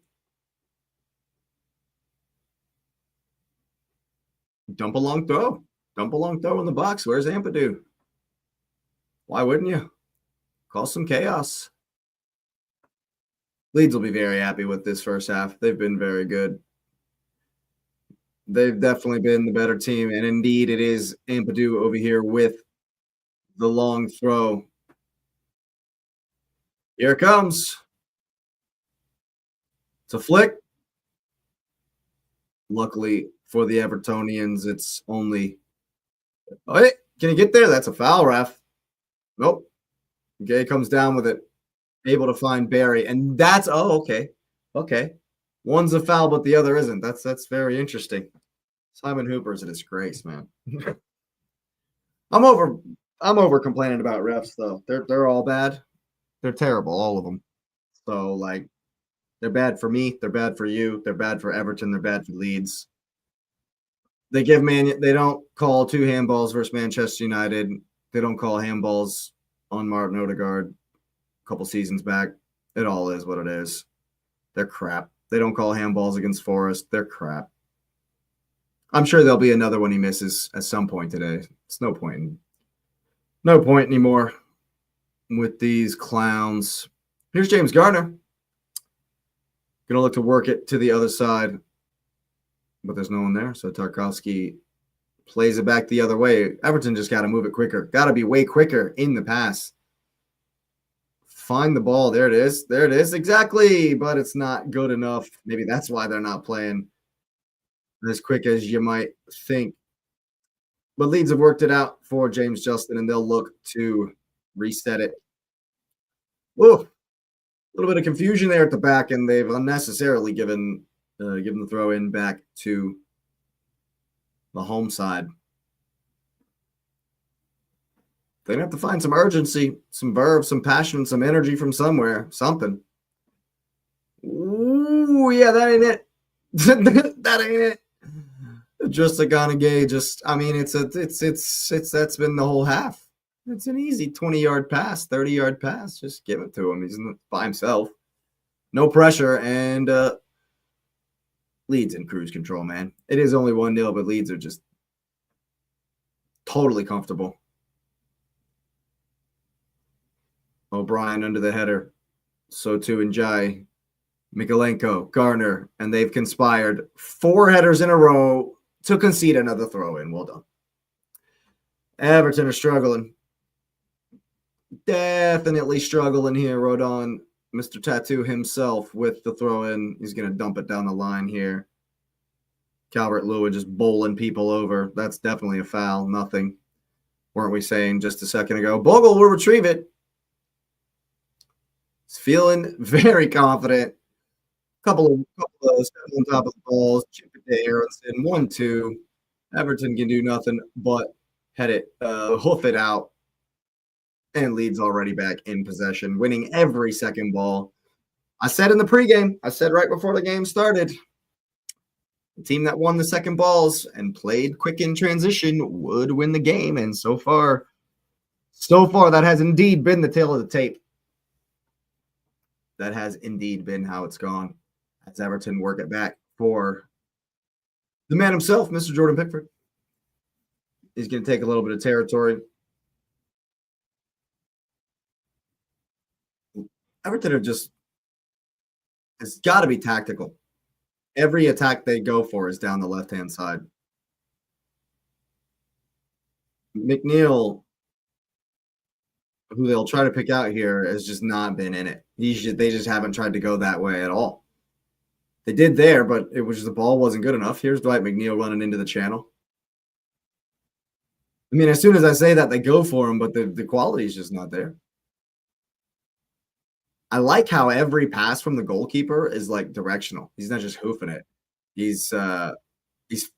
Dump a long throw. Dump a long throw in the box. Where's Ampadu? Why wouldn't you? Cause some chaos. Leeds will be very happy with this first half. They've been very good. They've definitely been the better team. And indeed, it is Ampadu over here with the long throw. Here it comes. It's a flick. Luckily for the Evertonians, it's only. Oh, hey, can he get there? That's a foul, ref. Nope. Gay comes down with it, able to find Barry, and that's okay. One's a foul, but the other isn't. That's very interesting. Simon Hooper's a disgrace, man. I'm over complaining about refs though. They're all bad. They're terrible, all of them. So like, they're bad for me. They're bad for you. They're bad for Everton. They're bad for Leeds. They don't call two handballs versus Manchester United. They don't call handballs on Martin Odegaard a couple seasons back. It all is what it is. They're crap. They don't call handballs against Forest. They're crap. I'm sure there'll be another one he misses at some point today. It's no point anymore with these clowns. Here's James Garner. Gonna look to work it to the other side, but there's no one there. So Tarkovsky plays it back the other way. Everton just got to move it quicker. Got to be way quicker in the pass. Find the ball. There it is. There it is. Exactly. But it's not good enough. Maybe that's why they're not playing as quick as you might think. But Leeds have worked it out for James Justin, and they'll look to reset it. Whoa, a little bit of confusion there at the back, and they've unnecessarily given the throw in back to the home side. They're gonna have to find some urgency, some verve, some passion, some energy from somewhere, something. Ooh, yeah, that ain't it. That ain't it. Just a Gonagay. I mean, it's that's been the whole half. It's an easy 20-yard pass, 30-yard pass. Just give it to him. He's by himself. No pressure, and Leeds in cruise control, man. It is only 1-0, but Leeds are just totally comfortable. O'Brien under the header. So too Njai, Mikalenko, Garner, and they've conspired 4 headers in a row to concede another throw in. Well done. Everton are struggling. Definitely struggling here. Rodon, Mr. Tattoo himself with the throw in. He's going to dump it down the line here. Calvert-Lewin just bowling people over. That's definitely a foul. Nothing. Weren't we saying just a second ago? Bogle will retrieve it. He's feeling very confident. Couple of steps on top of the balls. Chip it to Aronson. 1-2. Everton can do nothing but head it, hoof it out. And Leeds already back in possession, winning every second ball. I said in the pregame, I said right before the game started, the team that won the second balls and played quick in transition would win the game. And so far, that has indeed been the tale of the tape. That has indeed been how it's gone. As Everton work it back for the man himself, Mr. Jordan Pickford. He's going to take a little bit of territory. Everton are just, it's got to be tactical. Every attack they go for is down the left-hand side. McNeil, who they'll try to pick out here, has just not been in it. They just haven't tried to go that way at all. They did there, but it was just the ball wasn't good enough. Here's Dwight McNeil running into the channel. I mean, as soon as I say that, they go for him, but the quality is just not there. I like how every pass from the goalkeeper is like directional. He's not just hoofing it. He's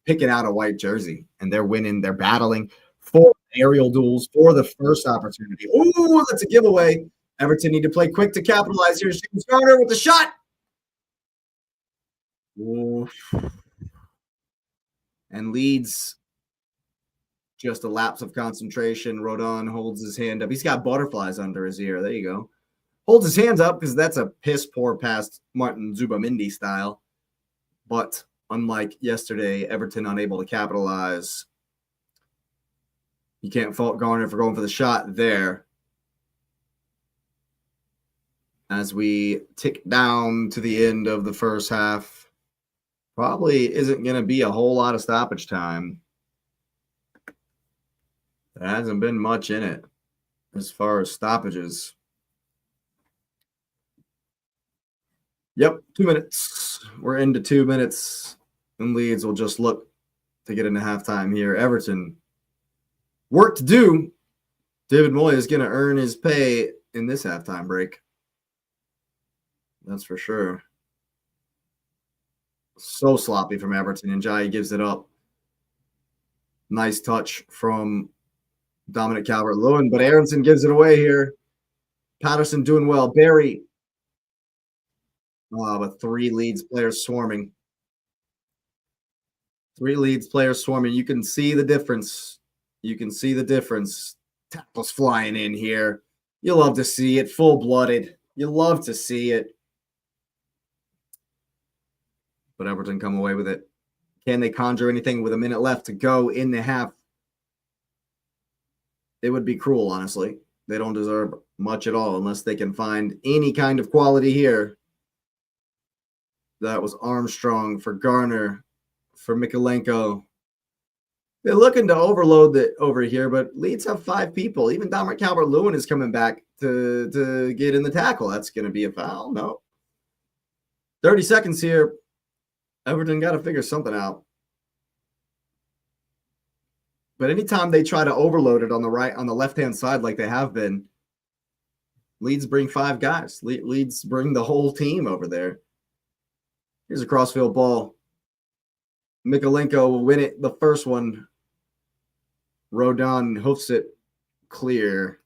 picking out a white jersey, and they're winning. They're battling for aerial duels for the first opportunity. Oh, that's a giveaway. Everton need to play quick to capitalize here. James Garner with the shot. Ooh. And Leeds, just a lapse of concentration. Rodon holds his hand up. He's got butterflies under his ear. There you go. Holds his hands up because that's a piss-poor pass, Martin Zubamendi style. But unlike yesterday, Everton unable to capitalize. You can't fault Garner for going for the shot there. As we tick down to the end of the first half, probably isn't going to be a whole lot of stoppage time. There hasn't been much in it as far as stoppages. Yep, 2 minutes. We're into 2 minutes, and Leeds will just look to get into halftime here. Everton, work to do. David Moyes is going to earn his pay in this halftime break. That's for sure. So sloppy from Everton, and Jai gives it up. Nice touch from Dominic Calvert-Lewin, but Aronson gives it away here. Patterson doing well. Barry. But 3 Leeds players swarming. 3 Leeds players swarming. You can see the difference. You can see the difference. Tackles flying in here. You love to see it. Full-blooded. You love to see it. But Everton come away with it. Can they conjure anything with a minute left to go in the half? It would be cruel, honestly. They don't deserve much at all unless they can find any kind of quality here. That was Armstrong for Garner, for Mikalenko. They're looking to overload it over here, but Leeds have 5 people. Even Dominic Calvert-Lewin is coming back to get in the tackle. That's going to be a foul. No. 30 seconds here. Everton got to figure something out. But anytime they try to overload it on the left-hand side like they have been, Leeds bring 5 guys. Leeds bring the whole team over there. Here's a crossfield ball. Mikalenko will win it. The first one. Rodon hoofs it clear.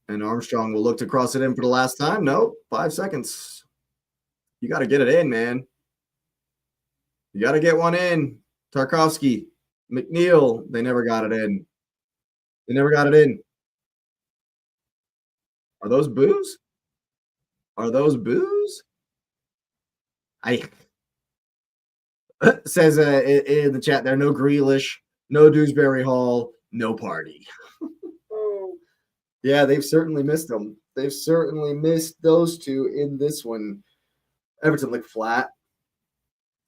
And Armstrong will look to cross it in for the last time. Nope, 5 seconds. You got to get it in, man. You got to get one in. Tarkovsky, McNeil, they never got it in. They never got it in. Are those boos? Are those boos? I says in the chat there, no Grealish, no Dewsbury Hall, no party. Yeah, they've certainly missed them. They've certainly missed those two in this one. Everton looked flat,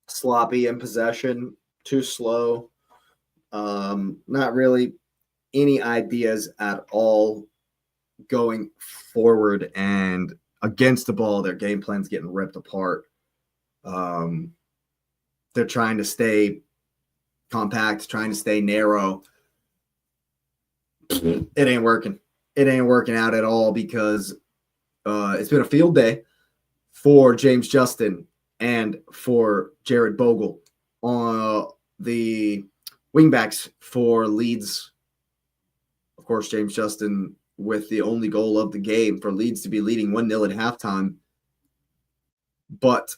sloppy in possession, too slow. Not really any ideas at all going forward, and against the ball, their game plan's getting ripped apart. They're trying to stay compact, trying to stay narrow. It ain't working. It ain't working out at all because it's been a field day for James Justin and for Jared Bogle on the wingbacks for Leeds. Of course, James Justin with the only goal of the game for Leeds to be leading 1-0 at halftime. But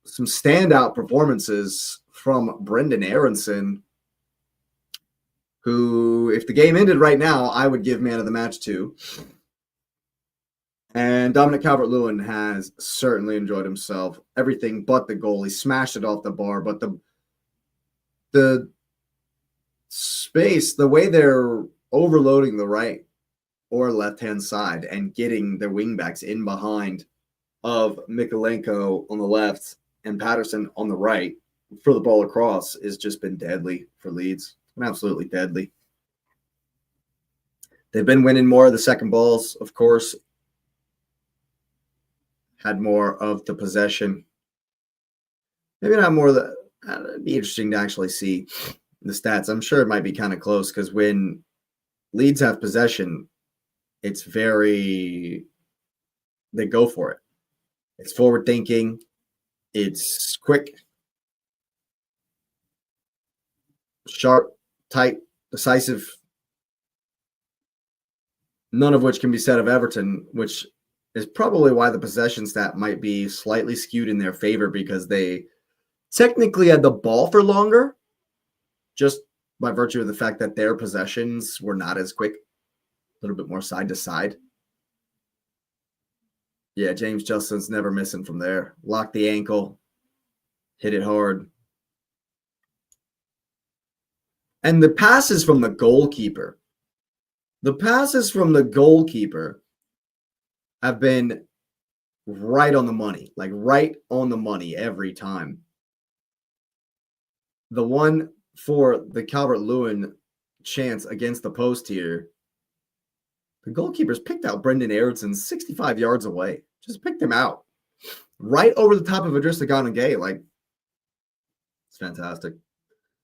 some standout performances from Brendan Aronson, who, if the game ended right now, I would give man of the match to. And Dominic Calvert-Lewin has certainly enjoyed himself. Everything but the goal. He smashed it off the bar, but the space, the way they're overloading the right or left-hand side and getting their wingbacks in behind of Mikalenko on the left and Patterson on the right for the ball across has just been deadly for Leeds. It's been absolutely deadly. They've been winning more of the second balls, of course. Had more of the possession. Maybe not more of the... It'd be interesting to actually see the stats. I'm sure it might be kind of close because when Leeds have possession, it's very... They go for it. It's forward thinking. It's quick, sharp, tight, decisive. None of which can be said of Everton, which is probably why the possession stat might be slightly skewed in their favor because they technically had the ball for longer, just by virtue of the fact that their possessions were not as quick, a little bit more side to side. Yeah, James Justin's never missing from there. Lock the ankle, hit it hard. And the passes from the goalkeeper. The passes from the goalkeeper have been right on the money, like right on the money every time. The one for the Calvert-Lewin chance against the post here, the goalkeeper's picked out Brendan Aronson 65 yards away. Just picked him out. Right over the top of Idrissa Gana Gueye. Like, it's fantastic.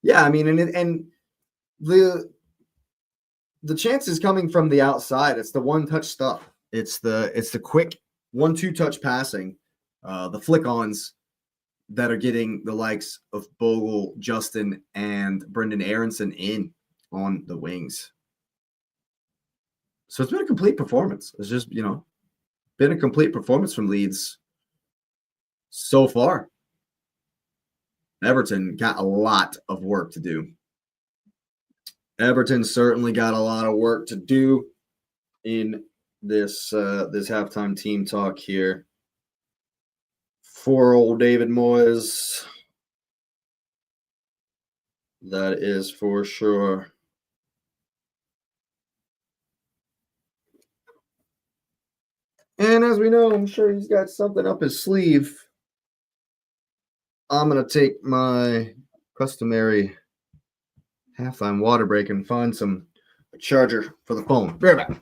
Yeah, I mean, and the chances coming from the outside, it's the one-touch stuff. It's the quick 1-2 touch passing, the flick-ons that are getting the likes of Bogle, Justin, and Brendan Aronson in on the wings. So it's been a complete performance. It's just, been a complete performance from Leeds so far. Everton got a lot of work to do. Everton certainly got a lot of work to do in this halftime team talk here. For old David Moyes. That is for sure. And as we know, I'm sure he's got something up his sleeve. I'm going to take my customary halftime water break and find a charger for the phone. Be right back.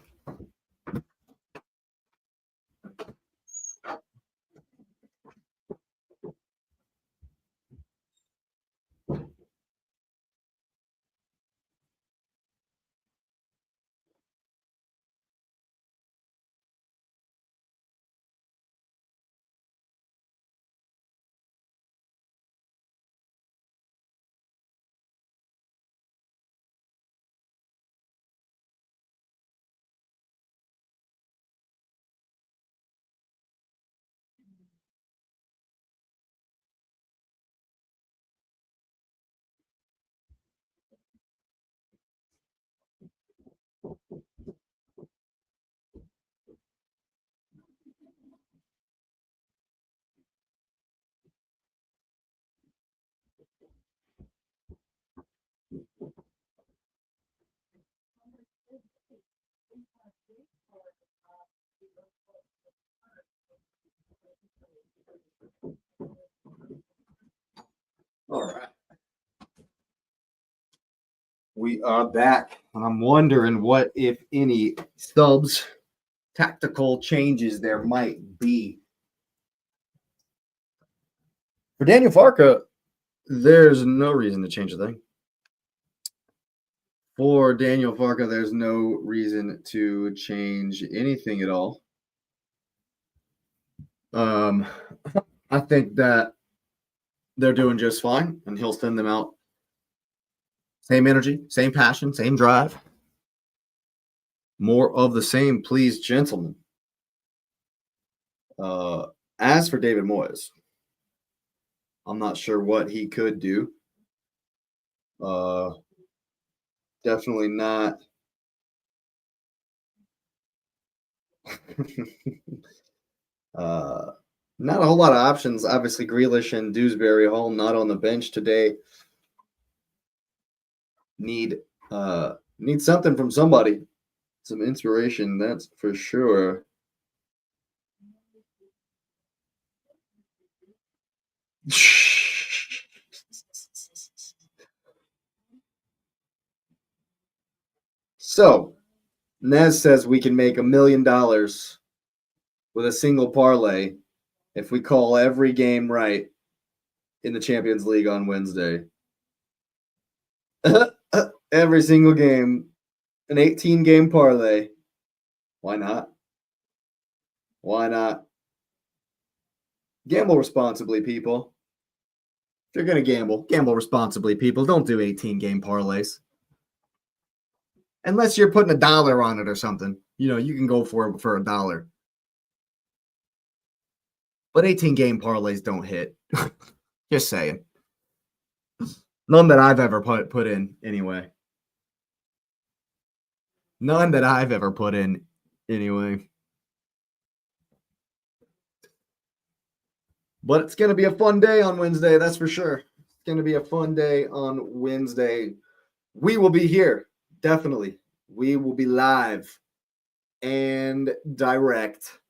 All right. We are back, and I'm wondering what, if any, subs, tactical changes there might be. For Daniel Farka, there's no reason to change a thing. For Daniel Farka, there's no reason to change anything at all. I think that they're doing just fine, and he'll send them out. Same energy, same passion, same drive. More of the same, please, gentlemen. As for David Moyes, I'm not sure what he could do. Definitely not. Not a whole lot of options. Obviously, Grealish and Dewsbury Hall not on the bench today. Need something from somebody. Some inspiration, that's for sure. So, Nez says we can make $1 million with a single parlay if we call every game right in the Champions League on Wednesday. Every single game, an 18-game parlay. Why not? Why not? Gamble responsibly, people. If you're going to gamble responsibly, people. Don't do 18-game parlays. Unless you're putting $1 on it or something. You can go for $1. But 18-game parlays don't hit. Just saying. None that I've ever put in, anyway. None that I've ever put in, anyway. But it's going to be a fun day on Wednesday, that's for sure. It's going to be a fun day on Wednesday. We will be here, definitely. We will be live and direct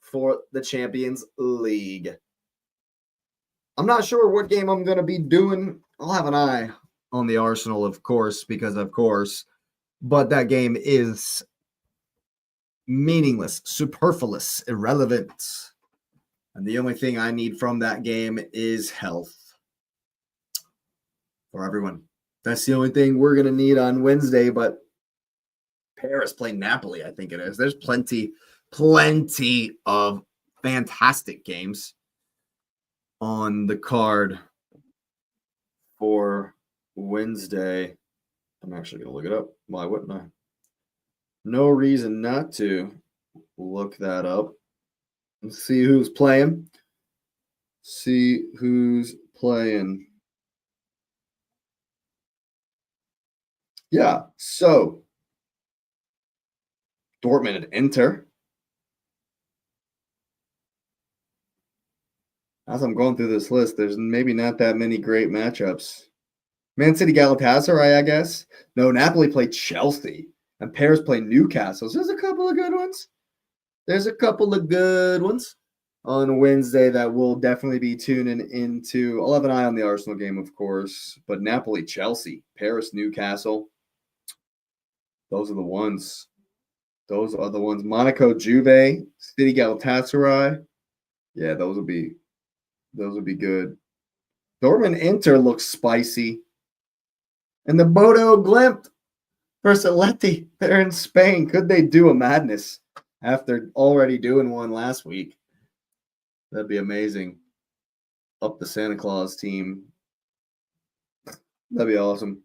for the Champions League. I'm not sure what game I'm going to be doing. I'll have an eye on the Arsenal, of course, because of course. But that game is meaningless, superfluous, irrelevant. And the only thing I need from that game is health for everyone. That's the only thing we're going to need on Wednesday. But Paris playing Napoli, I think it is. There's plenty of fantastic games on the card for Wednesday. I'm actually going to look it up. Why wouldn't I? No reason not to look that up. Let's see who's playing. Yeah, so Dortmund and Inter. As I'm going through this list, there's maybe not that many great matchups. Man City Galatasaray, I guess. No, Napoli played Chelsea. And Paris played Newcastle. So there's a couple of good ones. On Wednesday that we'll definitely be tuning into. I'll have an eye on the Arsenal game, of course. But Napoli, Chelsea, Paris, Newcastle. Those are the ones. Monaco, Juve, City Galatasaray. Yeah, those would be good. Dortmund Inter looks spicy. And the Bodo Glimt versus Atleti. They're in Spain. Could they do a madness after already doing one last week? That'd be amazing. Up the Santa Claus team. That'd be awesome.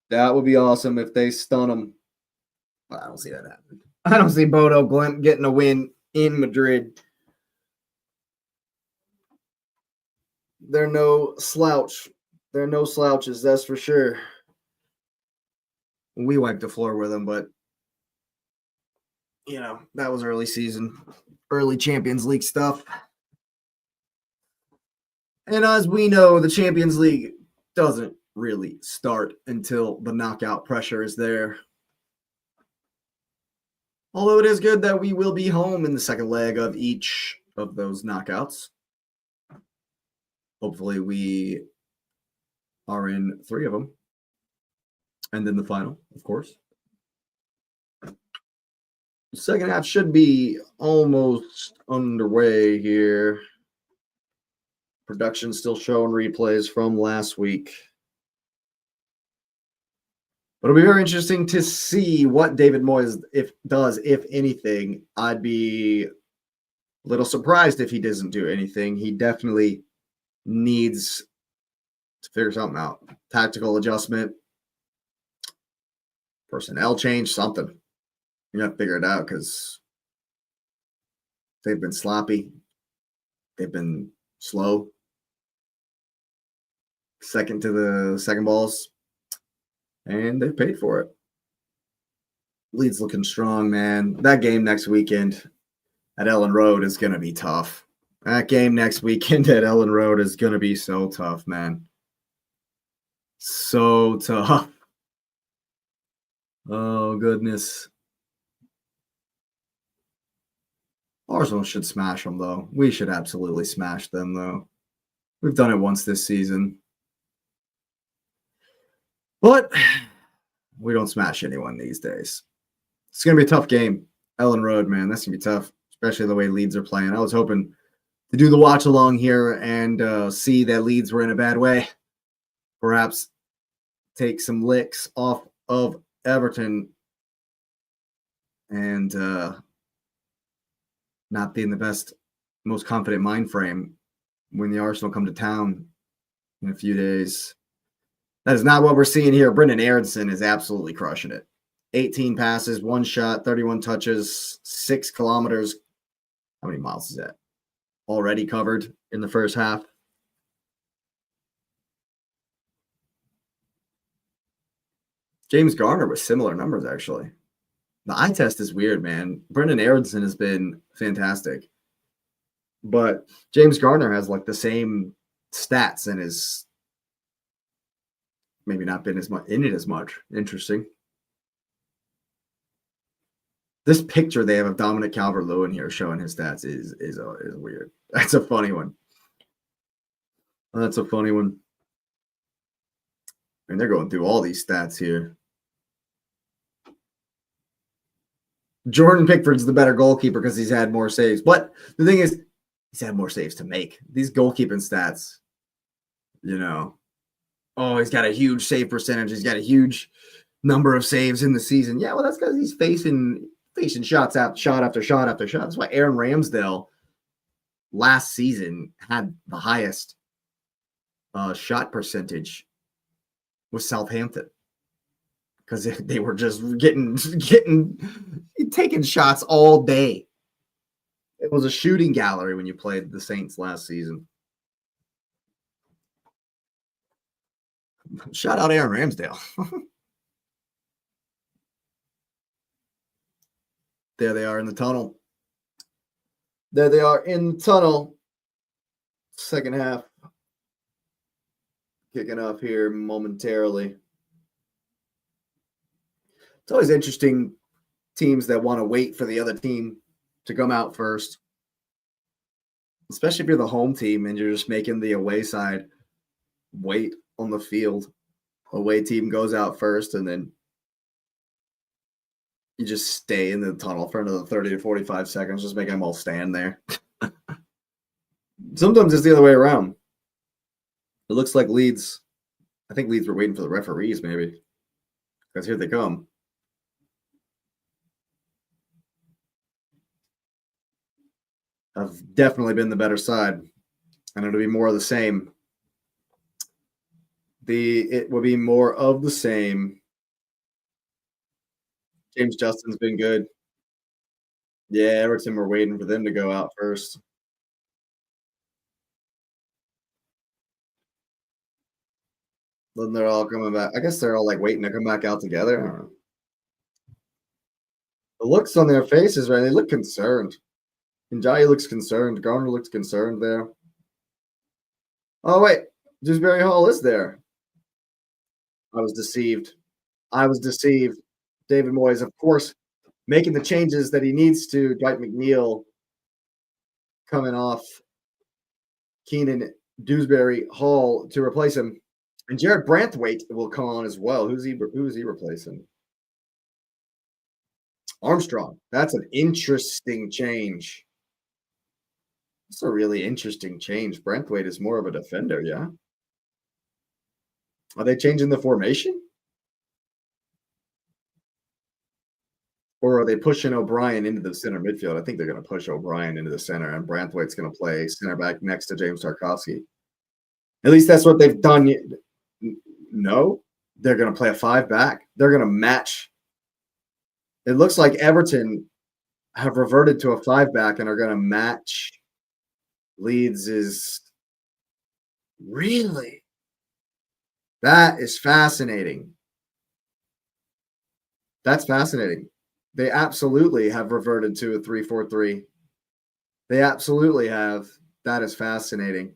That would be awesome if they stun them. Well, I don't see that happening. I don't see Bodo Glimt getting a win in Madrid. They're no slouch. They're no slouches, that's for sure. We wiped the floor with them, but that was early season, early Champions League stuff. And as we know, the Champions League doesn't really start until the knockout pressure is there. Although it is good that we will be home in the second leg of each of those knockouts. Hopefully, we are in 3 of them, and then the final, of course. The second half should be almost underway here. Production still showing replays from last week. But it'll be very interesting to see what David Moyes does, if anything. I'd be a little surprised if he doesn't do anything. He definitely needs to figure something out. Tactical adjustment, personnel change, something. You got to figure it out because they've been sloppy. They've been slow. Second to the second balls. And they paid for it. Leeds looking strong, man. That game next weekend at Ellen Road is going to be tough. That game next weekend at Ellen Road is going to be so tough, man. So tough. Oh, goodness. Arsenal should smash them, though. We should absolutely smash them, though. We've done it once this season. But we don't smash anyone these days. It's going to be a tough game. Ellen Road, man. That's going to be tough, especially the way Leeds are playing. I was hoping to do the watch along here and see that Leeds were in a bad way. Perhaps take some licks off of Everton and not be in the best, most confident mind frame when the Arsenal come to town in a few days. That is not what we're seeing here. Brendan Aronson is absolutely crushing it. 18 passes, 1 shot, 31 touches, 6 kilometers. How many miles is that? Already covered in the first half. James Garner with similar numbers, actually. The eye test is weird, man. Brendan Aronson has been fantastic. But James Garner has like the same stats and is maybe not been as much in it as much. Interesting. This picture they have of Dominic Calvert-Lewin here showing his stats is weird. That's a funny one. That's a funny one. And they're going through all these stats here. Jordan Pickford's the better goalkeeper because he's had more saves. But the thing is, he's had more saves to make. These goalkeeping stats, oh, he's got a huge save percentage. He's got a huge number of saves in the season. Yeah, well, that's because he's facing shots out, shot after shot after shot. That's why Aaron Ramsdale last season had the highest shot percentage with Southampton because they were just taking shots all day. It was a shooting gallery when you played the Saints last season. Shout out Aaron Ramsdale. There they are in the tunnel. There they are in the tunnel. Second half kicking off here momentarily. It's always interesting, teams that want to wait for the other team to come out first, especially if you're the home team and you're just making the away side wait on the field. Away team goes out first, and then you just stay in the tunnel for another 30 to 45 seconds, just make them all stand there. Sometimes it's the other way around. It looks like Leeds, I think Leeds were waiting for the referees, maybe, because here they come. I've definitely been the better side, and it'll be more of the same. It will be more of the same. James Justin's been good. Yeah, Everton were waiting for them to go out first. Then they're all coming back. I guess they're all like waiting to come back out together. I don't know. The looks on their faces, right? They look concerned. Njai looks concerned. Garner looks concerned there. Oh, wait. Dewsbury Hall is there. I was deceived. David Moyes, of course, making the changes that he needs to. Dwight McNeil coming off. Keenan Dewsbury Hall to replace him. And Jared Branthwaite will come on as well. Who's he replacing? Armstrong. That's an interesting change. That's a really interesting change. Branthwaite is more of a defender, yeah. Are they changing the formation? Or are they pushing O'Brien into the center midfield? I think they're going to push O'Brien into the center, and Branthwaite's going to play center back next to James Tarkovsky. At least that's what they've done. No, they're going to play a 5 back. They're going to match. It looks like Everton have reverted to a 5 back and are going to match Leeds. Is really, that is fascinating. That's fascinating. They absolutely have reverted to a 3-4-3. They absolutely have. That is fascinating.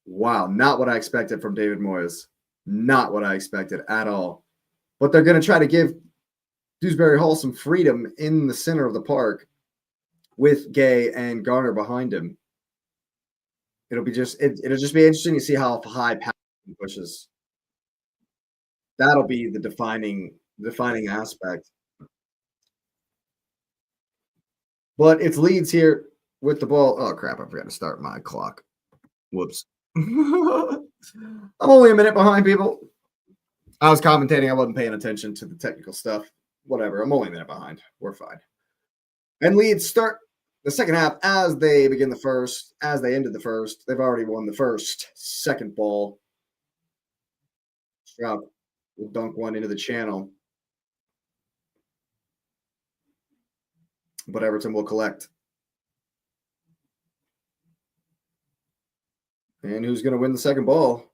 Wow, not what I expected from David Moyes. Not what I expected at all. But they're going to try to give Dewsbury Hall some freedom in the center of the park with Gay and Garner behind him. It'll just be interesting to see how high Pat pushes. That'll be the defining aspect. But it's Leeds here with the ball. Oh crap, I forgot to start my clock. Whoops. I'm only a minute behind, people. I was commentating. I wasn't paying attention to the technical stuff. Whatever. I'm only a minute behind. We're fine. And Leeds start the second half as they begin the first, as they ended the first. They've already won the first. Second ball. Stroud will dunk one into the channel. But Everton will collect. And who's going to win the second ball?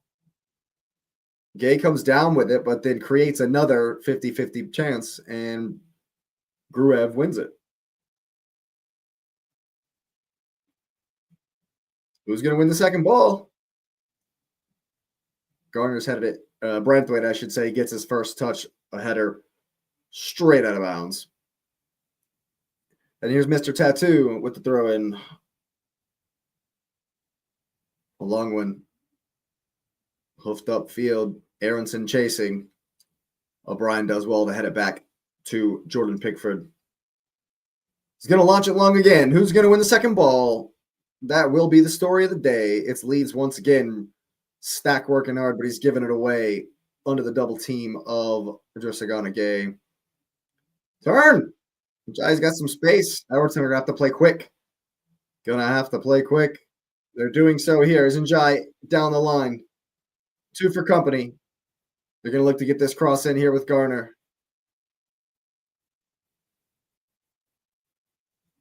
Gay comes down with it, but then creates another 50-50 chance, and Gruev wins it. Who's going to win the second ball? Garner's headed it. Branthwaite, I should say, gets his first touch, a header straight out of bounds. And here's Mr. Tattoo with the throw in. A long one. Hoofed up field. Aronson chasing. O'Brien does well to head it back to Jordan Pickford. He's going to launch it long again. Who's going to win the second ball? That will be the story of the day. It's Leeds once again. Stack working hard, but he's giving it away under the double team of Josagana Gay. Turn! Jai's got some space. Everton are going to have to play quick. Going to have to play quick. They're doing so here. Isn't Jai down the line? 2 for company. They're going to look to get this cross in here with Garner.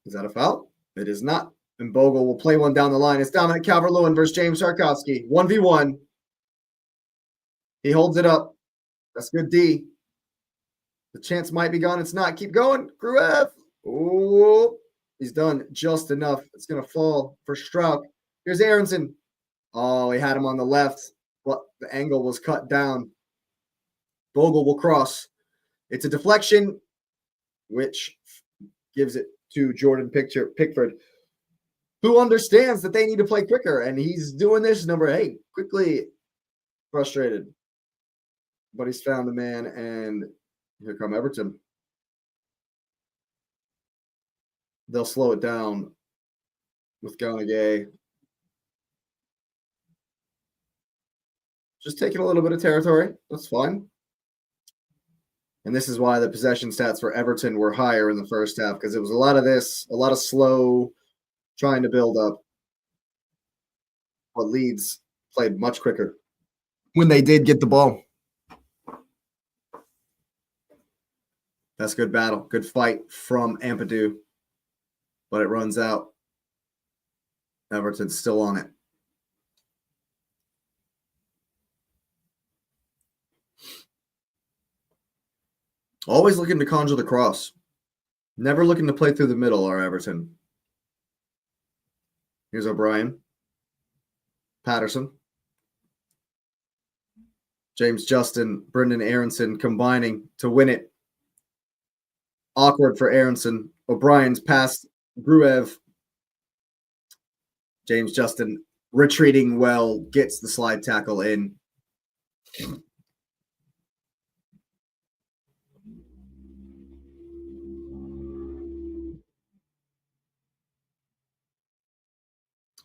Is that a foul? It is not. And Bogle will play one down the line. It's Dominic Calvert-Lewin versus James Tarkovsky. 1v1. He holds it up. That's good D. The chance might be gone. It's not. Keep going. Gruev. Oh, he's done just enough. It's going to fall for Strauch. Here's Aronson. Oh, he had him on the left, but the angle was cut down. Bogle will cross. It's a deflection, which gives it to Jordan Pickford, who understands that they need to play quicker, and he's doing this number 8 quickly. Frustrated, but he's found the man, and here come Everton. They'll slow it down with Gay. Just taking a little bit of territory. That's fine. And this is why the possession stats for Everton were higher in the first half, because it was a lot of this, a lot of slow trying to build up. But Leeds played much quicker when they did get the ball. That's good battle. Good fight from Ampadu. But it runs out. Everton's still on it. Always looking to conjure the cross. Never looking to play through the middle are Everton. Here's O'Brien. Patterson. James Justin, Brendan Aronson combining to win it. Awkward for Aronson. O'Brien's past Gruev. James Justin retreating well, gets the slide tackle in.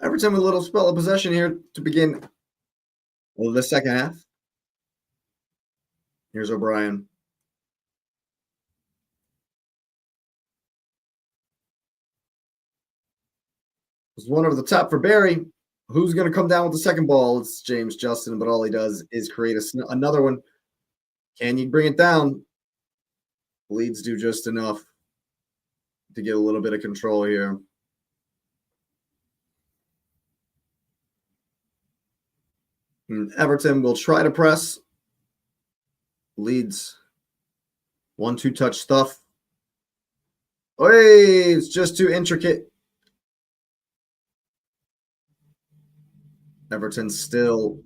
Everton with a little spell of possession here to begin the second half. Here's O'Brien. There's one over the top for Barry. Who's going to come down with the second ball? It's James Justin, but all he does is create another one. Can you bring it down? Leeds do just enough to get a little bit of control here. And Everton will try to press. Leeds 1-2 touch stuff. Hey, it's just too intricate. Everton still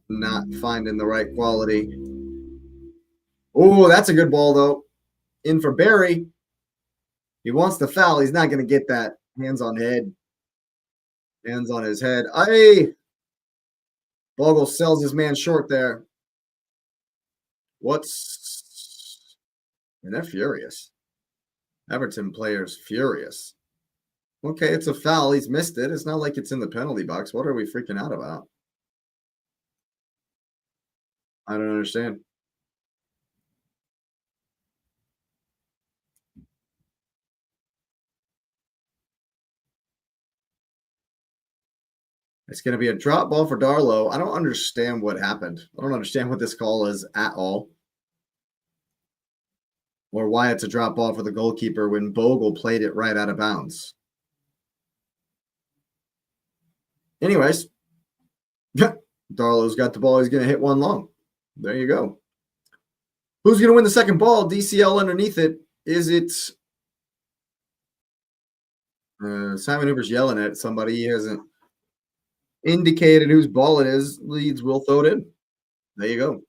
not finding the right quality. Oh, that's a good ball, though. In for Barry. He wants the foul. He's not going to get that. Hands on head. Hands on his head. Aye. Bogle sells his man short there. What's... And they're furious. Everton players furious. Okay, it's a foul. He's missed it. It's not like it's in the penalty box. What are we freaking out about? I don't understand. It's going to be a drop ball for Darlow. I don't understand what happened. I don't understand what this call is at all. Or why it's a drop ball for the goalkeeper when Bogle played it right out of bounds. Anyways, Darlow's got the ball. He's going to hit one long. There you go. Who's going to win the second ball? DCL underneath it. Is it Simon Hooper's yelling at somebody? He hasn't indicated whose ball it is. Leeds will throw it in. There you go.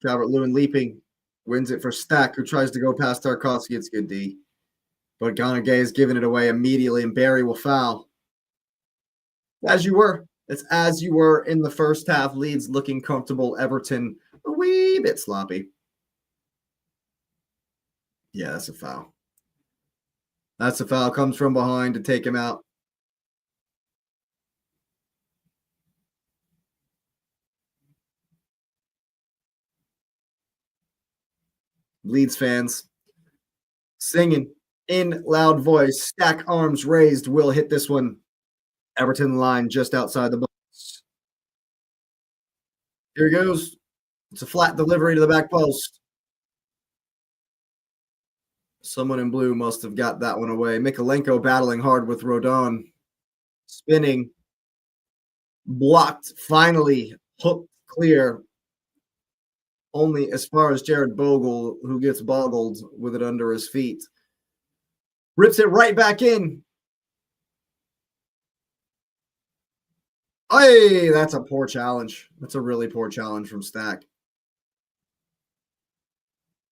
Calvert-Lewin leaping. Wins it for Stack, who tries to go past Tarkovsky. It's good D. But Gay is giving it away immediately, and Barry will foul. As you were. It's as you were in the first half. Leeds looking comfortable. Everton a wee bit sloppy. Yeah, that's a foul. That's a foul. Comes from behind to take him out. Leeds fans singing in loud voice. Stack arms raised. Will hit this one. Everton line just outside the box. Here he goes. It's a flat delivery to the back post. Someone in blue must have got that one away. Mikolenko battling hard with Rodon. Spinning. Blocked. Finally hooked clear. Only as far as Jared Bogle, who gets boggled with it under his feet. Rips it right back in. Hey, that's a poor challenge. That's a really poor challenge from Stack.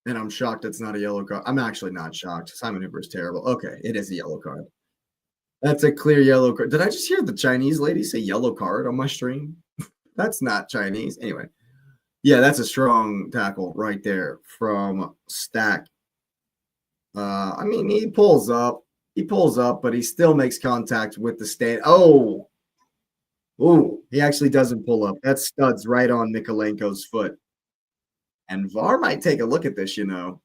And I'm shocked it's not a yellow card. I'm actually not shocked. Simon Hooper is terrible. Okay, it is a yellow card. That's a clear yellow card. Did I just hear the Chinese lady say yellow card on my stream? That's not Chinese. Anyway. Yeah, that's a strong tackle right there from Stack. I mean, he pulls up. He pulls up, but he still makes contact with the stand. Oh, he actually doesn't pull up. That studs right on Mikolenko's foot. And VAR might take a look at this, you know.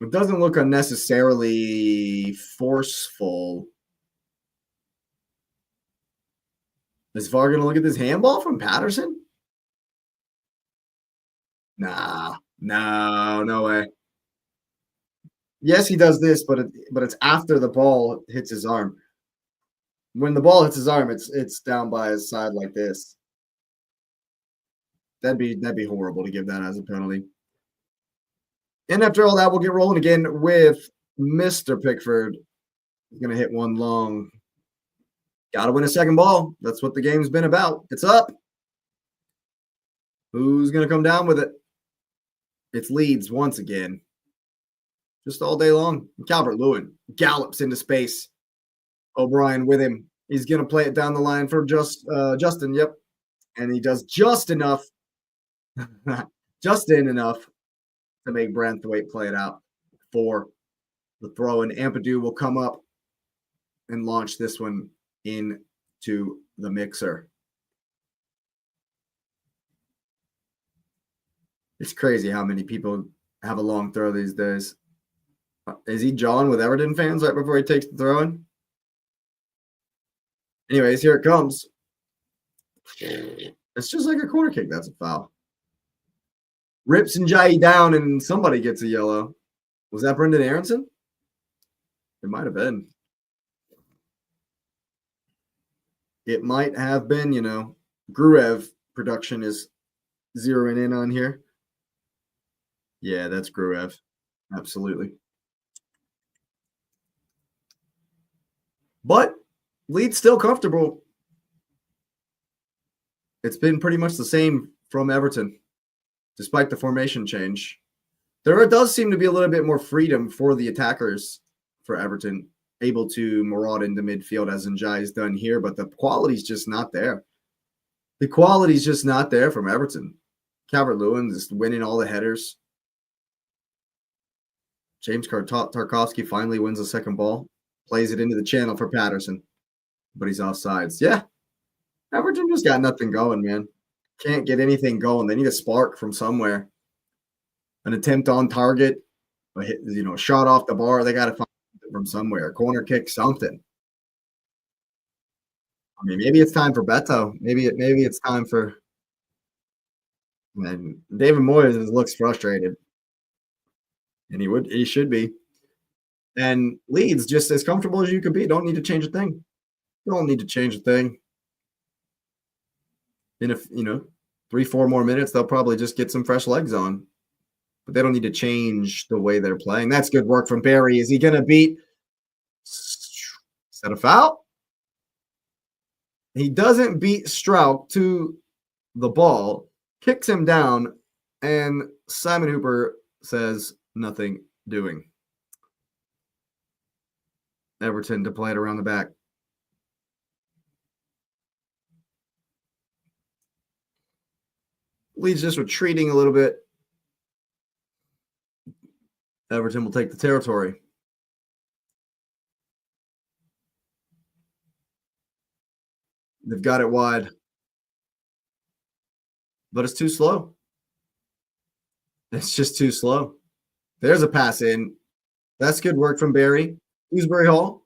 It doesn't look unnecessarily forceful. Is VAR going to look at this handball from Patterson? Nah, no way. Yes, he does this, but it's after the ball hits his arm. When the ball hits his arm, it's down by his side like this. That'd be horrible to give that as a penalty. And after all that, we'll get rolling again with Mr. Pickford. He's gonna hit one long. Got to win a second ball. That's what the game's been about. It's up. Who's gonna come down with it? It's Leeds once again. just all day long. Calvert-Lewin gallops into space. O'Brien with him. He's going to play it down the line for Justin. Yep. And he does just enough, just in enough to make Branthwaite play it out for the throw. And Ampadu will come up and launch this one into the mixer. It's crazy how many people have a long throw these days. Is he jawing with Everton fans right before he takes the throw in? Anyways, here it comes. It's just like a corner kick. That's a foul. Rips and Jai down, and somebody gets a yellow. Was that Brendan Aronson? It might have been. It might have been, Gruev production is zeroing in on here. Yeah, that's Gruev. Absolutely. But Leeds still comfortable. It's been pretty much the same from Everton, despite the formation change. There does seem to be a little bit more freedom for the attackers for Everton, able to maraud into midfield as Njai's done here, but the quality's just not there. The quality's just not there from Everton. Calvert-Lewin is winning all the headers. James Tarkowski finally wins the second ball, plays it into the channel for Patterson, but he's offsides. Yeah, Everton just got nothing going, man. Can't get anything going. They need a spark from somewhere. An attempt on target, a shot off the bar. They got to find it from somewhere. A corner kick, something. I mean, maybe it's time for Beto. Maybe it's time for. And David Moyes looks frustrated, and he should be. And Leeds just as comfortable as you could be. Don't need to change a thing. Don't need to change a thing. In 3-4 more minutes, they'll probably just get some fresh legs on. But they don't need to change the way they're playing. That's good work from Barry. Is he going to beat? Is that a foul? He doesn't beat Strauch to the ball, kicks him down, and Simon Hooper says nothing doing. Everton to play it around the back. Leeds just retreating a little bit. Everton will take the territory. They've got it wide. But it's too slow. It's just too slow. There's a pass in. That's good work from Barry. Dewsbury Hall.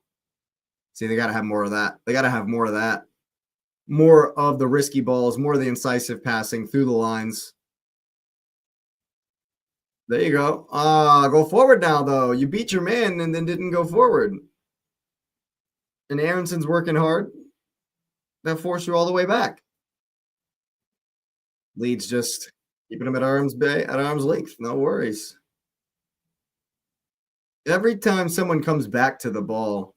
See, they got to have more of that. They got to have more of that. More of the risky balls, more of the incisive passing through the lines. There you go. Go forward now, though. You beat your man and then didn't go forward. And Aronson's working hard. That forced you all the way back. Leeds just keeping him at arm's length. No worries. Every time someone comes back to the ball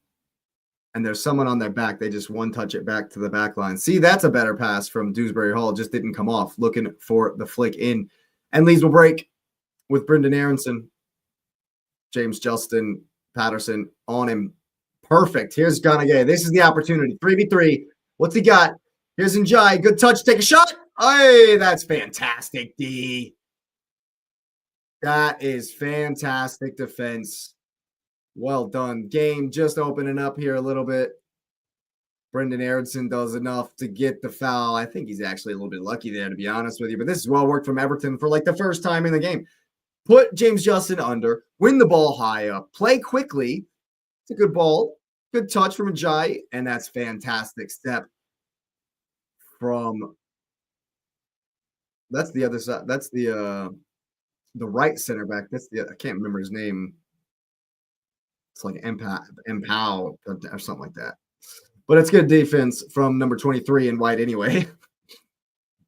and there's someone on their back, they just one-touch it back to the back line. See, that's a better pass from Dewsbury Hall. Just didn't come off. Looking for the flick in. And Leeds will break with Brendan Aronson. James Justin Patterson on him. Perfect. Here's Ganagay. This is the opportunity. 3v3. What's he got? Here's Njai. Good touch. Take a shot. Hey, that's fantastic, D. That is fantastic defense. Well done. Game just opening up here a little bit. Brendan Aronson does enough to get the foul. I think he's actually a little bit lucky there, to be honest with you. But this is well worked from Everton for like the first time in the game. Put James Justin under, win the ball high up, play quickly. It's a good ball. Good touch from Njai, and that's fantastic step from that's the other side. That's the right center back. That's I can't remember his name. It's like Empow or something like that. But it's good defense from number 23 in white anyway.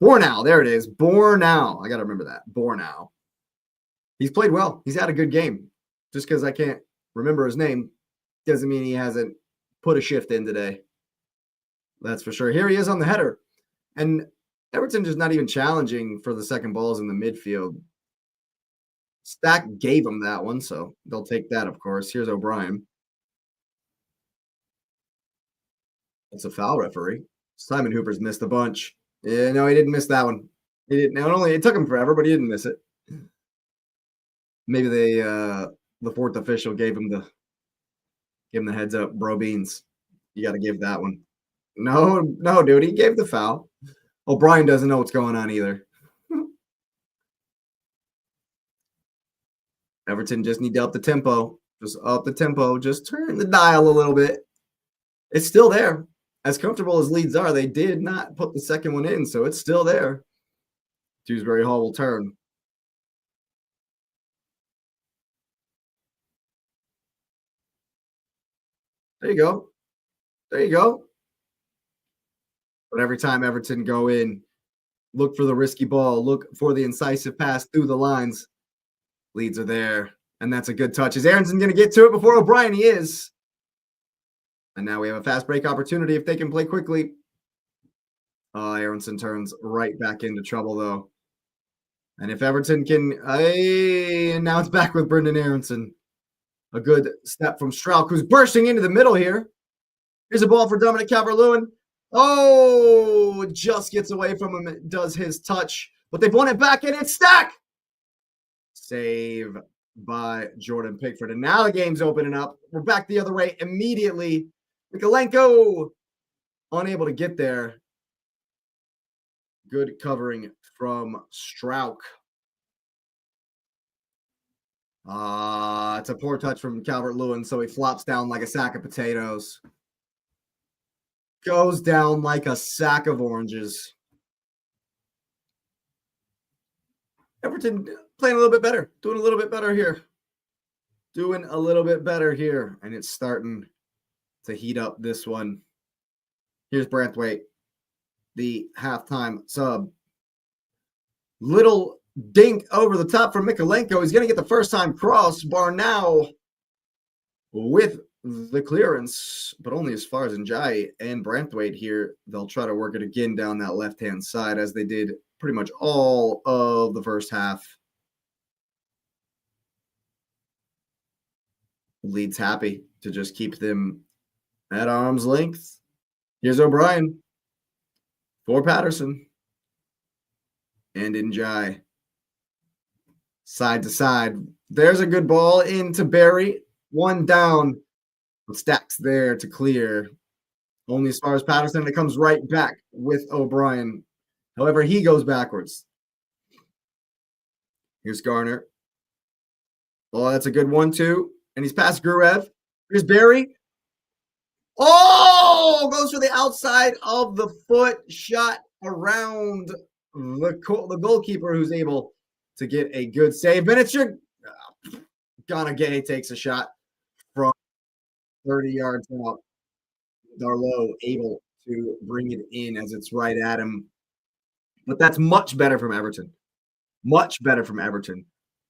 Bornow, there it is. Bornow. I got to remember that. Bornow. He's played well. He's had a good game. Just because I can't remember his name doesn't mean he hasn't put a shift in today. That's for sure. Here he is on the header. And Everton just not even challenging for the second balls in the midfield. Stack gave him that one, so they'll take that, of course. Here's O'Brien. It's a foul, referee. Simon Hooper's missed a bunch. Yeah, no, he didn't miss that one. He didn't. Not only it took him forever, but he didn't miss it. Maybe the fourth official gave him the heads up, bro. Beans, you got to give that one. No, no, dude, he gave the foul. O'Brien doesn't know what's going on either. Everton just need to up the tempo. Just up the tempo. Just turn the dial a little bit. It's still there. As comfortable as Leeds are, they did not put the second one in, so it's still there. Dewsbury Hall will turn. There you go. There you go. But every time Everton go in, look for the risky ball, look for the incisive pass through the lines. Leeds are there, and that's a good touch. Is Aronson going to get to it before O'Brien? He is. And now we have a fast break opportunity if they can play quickly. Aronson turns right back into trouble, though. And if Everton can, and now it's back with Brendan Aronson. A good step from Strauch, who's bursting into the middle here. Here's a ball for Dominic Calvert-Lewin. Oh, just gets away from him. It does his touch, but they've won it back, and it's Stack. Save by Jordan Pickford. And now the game's opening up. We're back the other way immediately. Mikolenko unable to get there. Good covering from Strauch. It's a poor touch from Calvert-Lewin, so he flops down like a sack of potatoes. Goes down like a sack of oranges. Everton playing a little bit better, doing a little bit better here. Doing a little bit better here, and it's starting to heat up this one. Here's Branthwaite, the halftime sub. Little dink over the top from Mikolenko. He's going to get the first time cross. Barnau with the clearance, but only as far as Njai and Branthwaite here. They'll try to work it again down that left-hand side as they did pretty much all of the first half. Leeds happy to just keep them at arm's length. Here's O'Brien for Patterson and Njai. Side to side. There's a good ball into Barry. One down. Stacks there to clear. Only as far as Patterson. It comes right back with O'Brien. However, he goes backwards. Here's Garner. Oh, that's a good 1-2. And he's past Gurev. Here's Barry. Oh, goes for the outside of the foot. Shot around the goalkeeper, who's able to get a good save. Miniature. Gay takes a shot from 30 yards out. Darlow able to bring it in as it's right at him. But that's much better from Everton. Much better from Everton.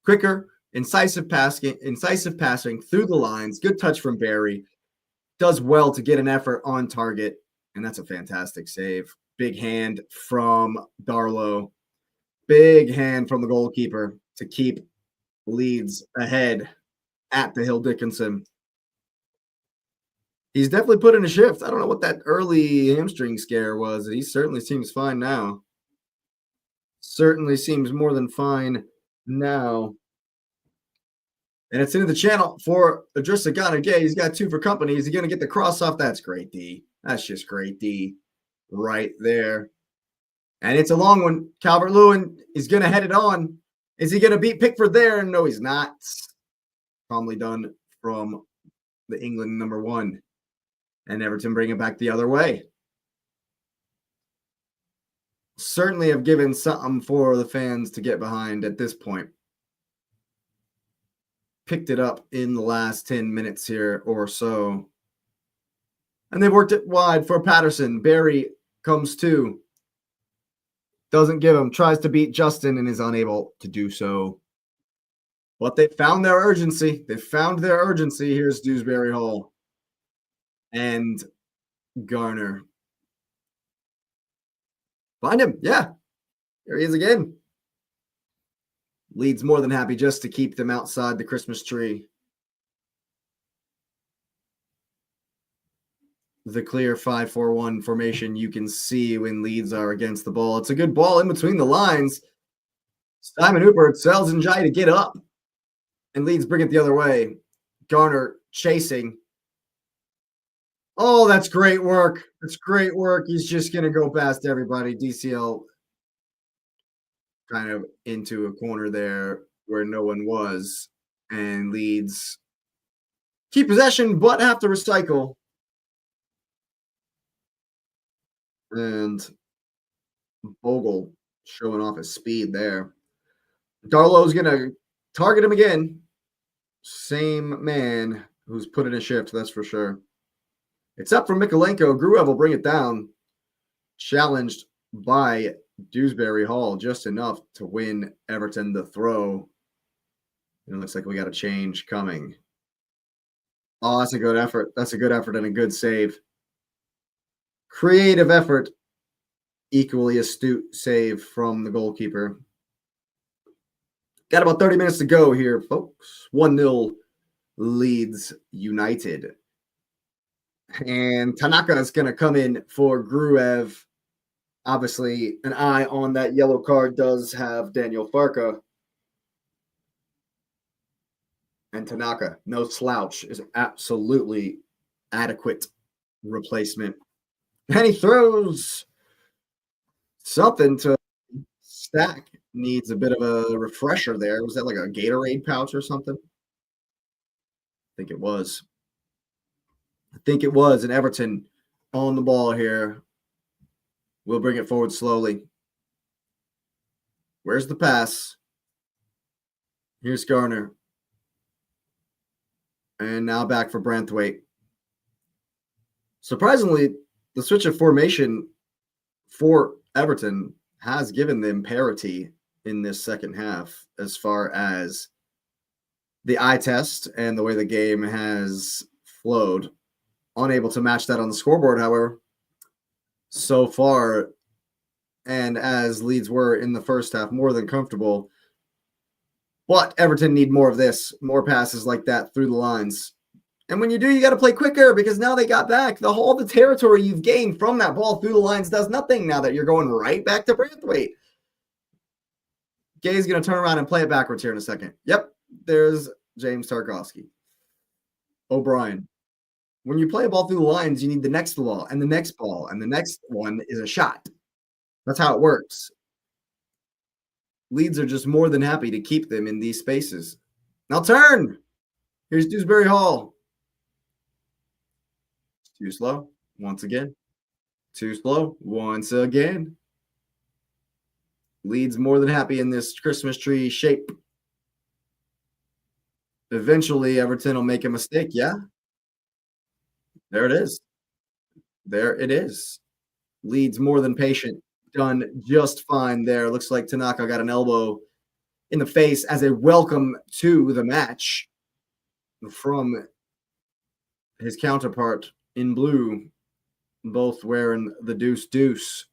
Quicker, incisive passing through the lines. Good touch from Barry. Does well to get an effort on target. And that's a fantastic save. Big hand from Darlow. Big hand from the goalkeeper to keep Leeds ahead at the Hill Dickinson. He's definitely put in a shift. I don't know what that early hamstring scare was. He certainly seems fine now. Certainly seems more than fine now. And it's into the channel for Idrissa Gana Gueye. He's got 2 for company. Is he going to get the cross off? That's great, D. That's just great, D. Right there. And it's a long one. Calvert-Lewin is going to head it on. Is he going to beat Pickford there? No, he's not. Calmly done from the England number 1. And Everton bring it back the other way. Certainly have given something for the fans to get behind at this point. Picked it up in the last 10 minutes here or so. And they've worked it wide for Patterson. Barry comes to. Doesn't give him. Tries to beat Justin and is unable to do so. But they found their urgency. They found their urgency. Here's Dewsbury Hall. And Garner. Find him. Yeah. Here he is again. Leeds more than happy just to keep them outside the Christmas tree. The clear 5-4-1 formation you can see when Leeds are against the ball. It's a good ball in between the lines. Simon Hooper tells Njai to get up, and Leeds bring it the other way. Garner chasing. Oh, that's great work. That's great work. He's just going to go past everybody. DCL kind of into a corner there where no one was, and Leeds keep possession but have to recycle. And Bogle showing off his speed there. Darlow's going to target him again. Same man who's put in a shift, that's for sure. Except for Mikolenko, Gruev will bring it down. Challenged by Dewsbury Hall, just enough to win Everton the throw. It looks like we got a change coming. Oh, that's a good effort. That's a good effort and a good save. Creative effort. Equally astute save from the goalkeeper. Got about 30 minutes to go here, folks. 1-0 Leeds United. And Tanaka is going to come in for Gruev. Obviously, an eye on that yellow card does have Daniel Farka. And Tanaka, no slouch, is absolutely adequate replacement. And he throws something to Stack. Needs a bit of a refresher there. Was that like a Gatorade pouch or something? I think it was. And Everton on the ball here. We'll bring it forward slowly. Where's the pass? Here's Garner. And now back for Branthwaite. Surprisingly, the switch of formation for Everton has given them parity in this second half as far as the eye test and the way the game has flowed. Unable to match that on the scoreboard, however, so far. And as Leeds were in the first half, more than comfortable. But Everton need more of this, more passes like that through the lines. And when you do, you got to play quicker because now they got back. All the territory you've gained from that ball through the lines does nothing now that you're going right back to Branthwaite. Gay's going to turn around and play it backwards here in a second. Yep, there's James Tarkowski. O'Brien. When you play a ball through the lines, you need the next ball, and the next ball, and the next one is a shot. That's how it works. Leeds are just more than happy to keep them in these spaces. Now turn. Here's Dewsbury Hall. Too slow. Once again. Too slow. Once again. Leeds more than happy in this Christmas tree shape. Eventually, Everton will make a mistake. Yeah. There it is. There it is. Leeds more than patient. Done just fine there. Looks like Tanaka got an elbow in the face as a welcome to the match from his counterpart in blue, both wearing the deuce.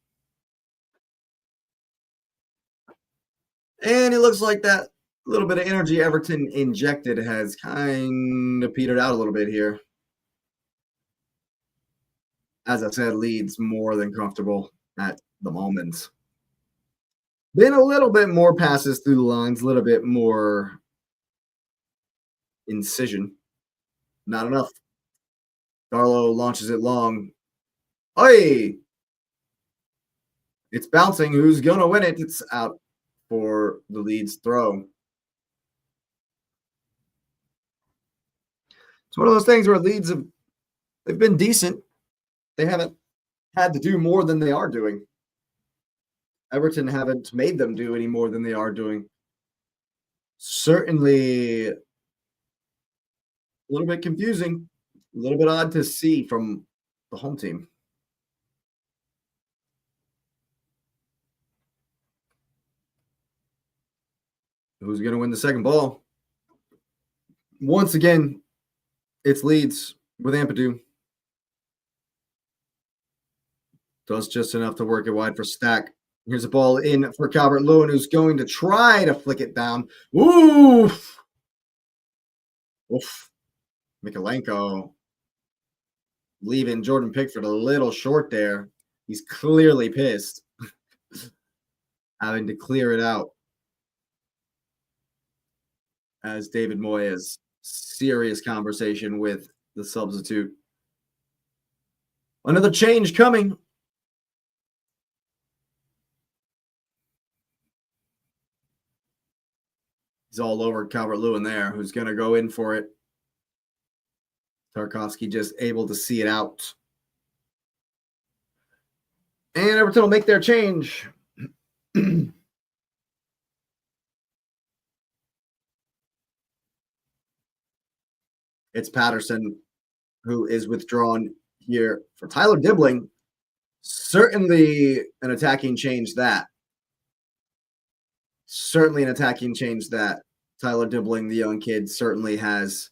And it looks like that little bit of energy Everton injected has kind of petered out a little bit here. As I said, Leeds more than comfortable at the moment. Been a little bit more passes through the lines, a little bit more incision. Not enough. Darlow launches it long. Oi! It's bouncing. Who's going to win it? It's out for the Leeds throw. It's one of those things where Leeds they've been decent. They haven't had to do more than they are doing. Everton haven't made them do any more than they are doing. Certainly a little bit confusing, a little bit odd to see from the home team. Who's going to win the second ball? Once again, it's Leeds with Ampadu. Does just enough to work it wide for Stack. Here's a ball in for Calvert-Lewin, who's going to try to flick it down. Oof! Oof. Mikalenko leaving Jordan Pickford a little short there. He's clearly pissed, having to clear it out as David Moyes serious conversation with the substitute. Another change coming. He's all over Calvert-Lewin there, who's going to go in for it. Tarkovsky just able to see it out. And Everton will make their change. It's Patterson who is withdrawn here for Tyler Dibbling. Certainly an attacking change that. Certainly an attacking change that. Tyler Dibbling, the young kid, certainly has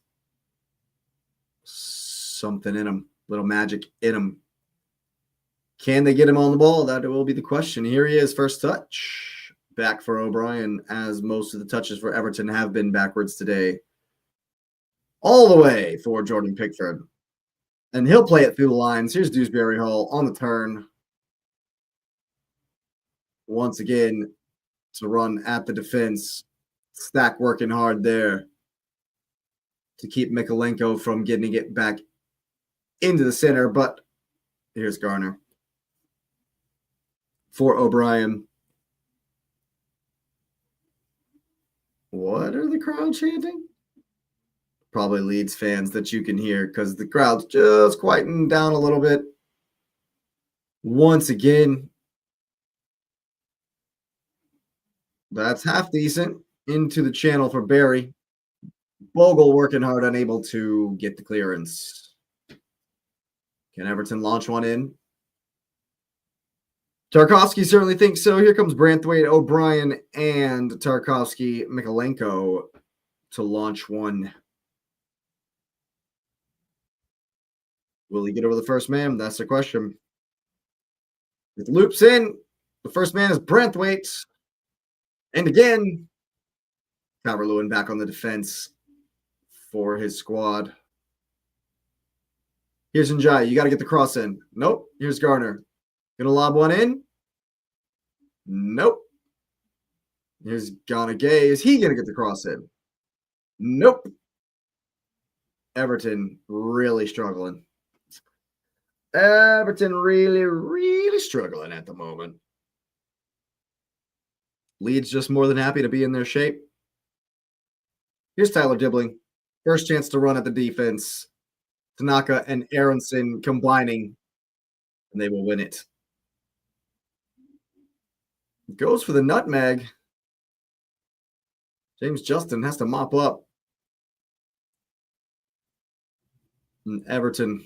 something in him, little magic in him. Can they get him on the ball? That will be the question. Here he is, first touch. Back for O'Brien, as most of the touches for Everton have been backwards today. All the way for Jordan Pickford. And he'll play it through the lines. Here's Dewsbury Hall on the turn. Once again, to run at the defense. Stack working hard there to keep Mikalenko from getting it back into the center. But here's Garner for O'Brien. What are the crowd chanting? Probably Leeds fans that you can hear because the crowd's just quieting down a little bit. Once again, that's half decent into the channel for Barry. Bogle working hard, unable to get the clearance. Can Everton launch one in? Tarkovsky certainly thinks so. Here comes Branthwaite, O'Brien, and Tarkovsky, Mikalenko to launch one. Will he get over the first man? That's the question. It loops in. The first man is Branthwaite. And again, Calvert-Lewin back on the defense for his squad. Here's Njai. You got to get the cross in. Nope. Here's Garner. Gonna lob one in. Nope. Here's Gana Gay. Is he gonna get the cross in? Nope. Everton really struggling. Everton really struggling at the moment. Leeds just more than happy to be in their shape. Here's Tyler Dibbling. First chance to run at the defense. Tanaka and Aronson combining, and they will win it. Goes for the nutmeg. James Justin has to mop up. And Everton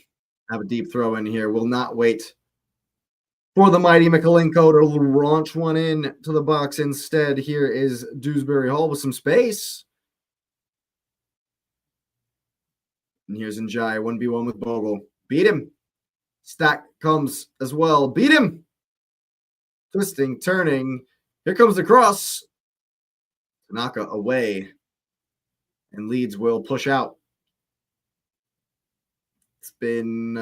have a deep throw in here. Will not wait for the mighty Mikalenko to launch one in to the box. Instead, here is Dewsbury Hall with some space. And here's Njai, 1v1 with Bogle. Beat him. Stack comes as well. Beat him. Twisting, turning. Here comes the cross. Tanaka away. And Leeds will push out. It's been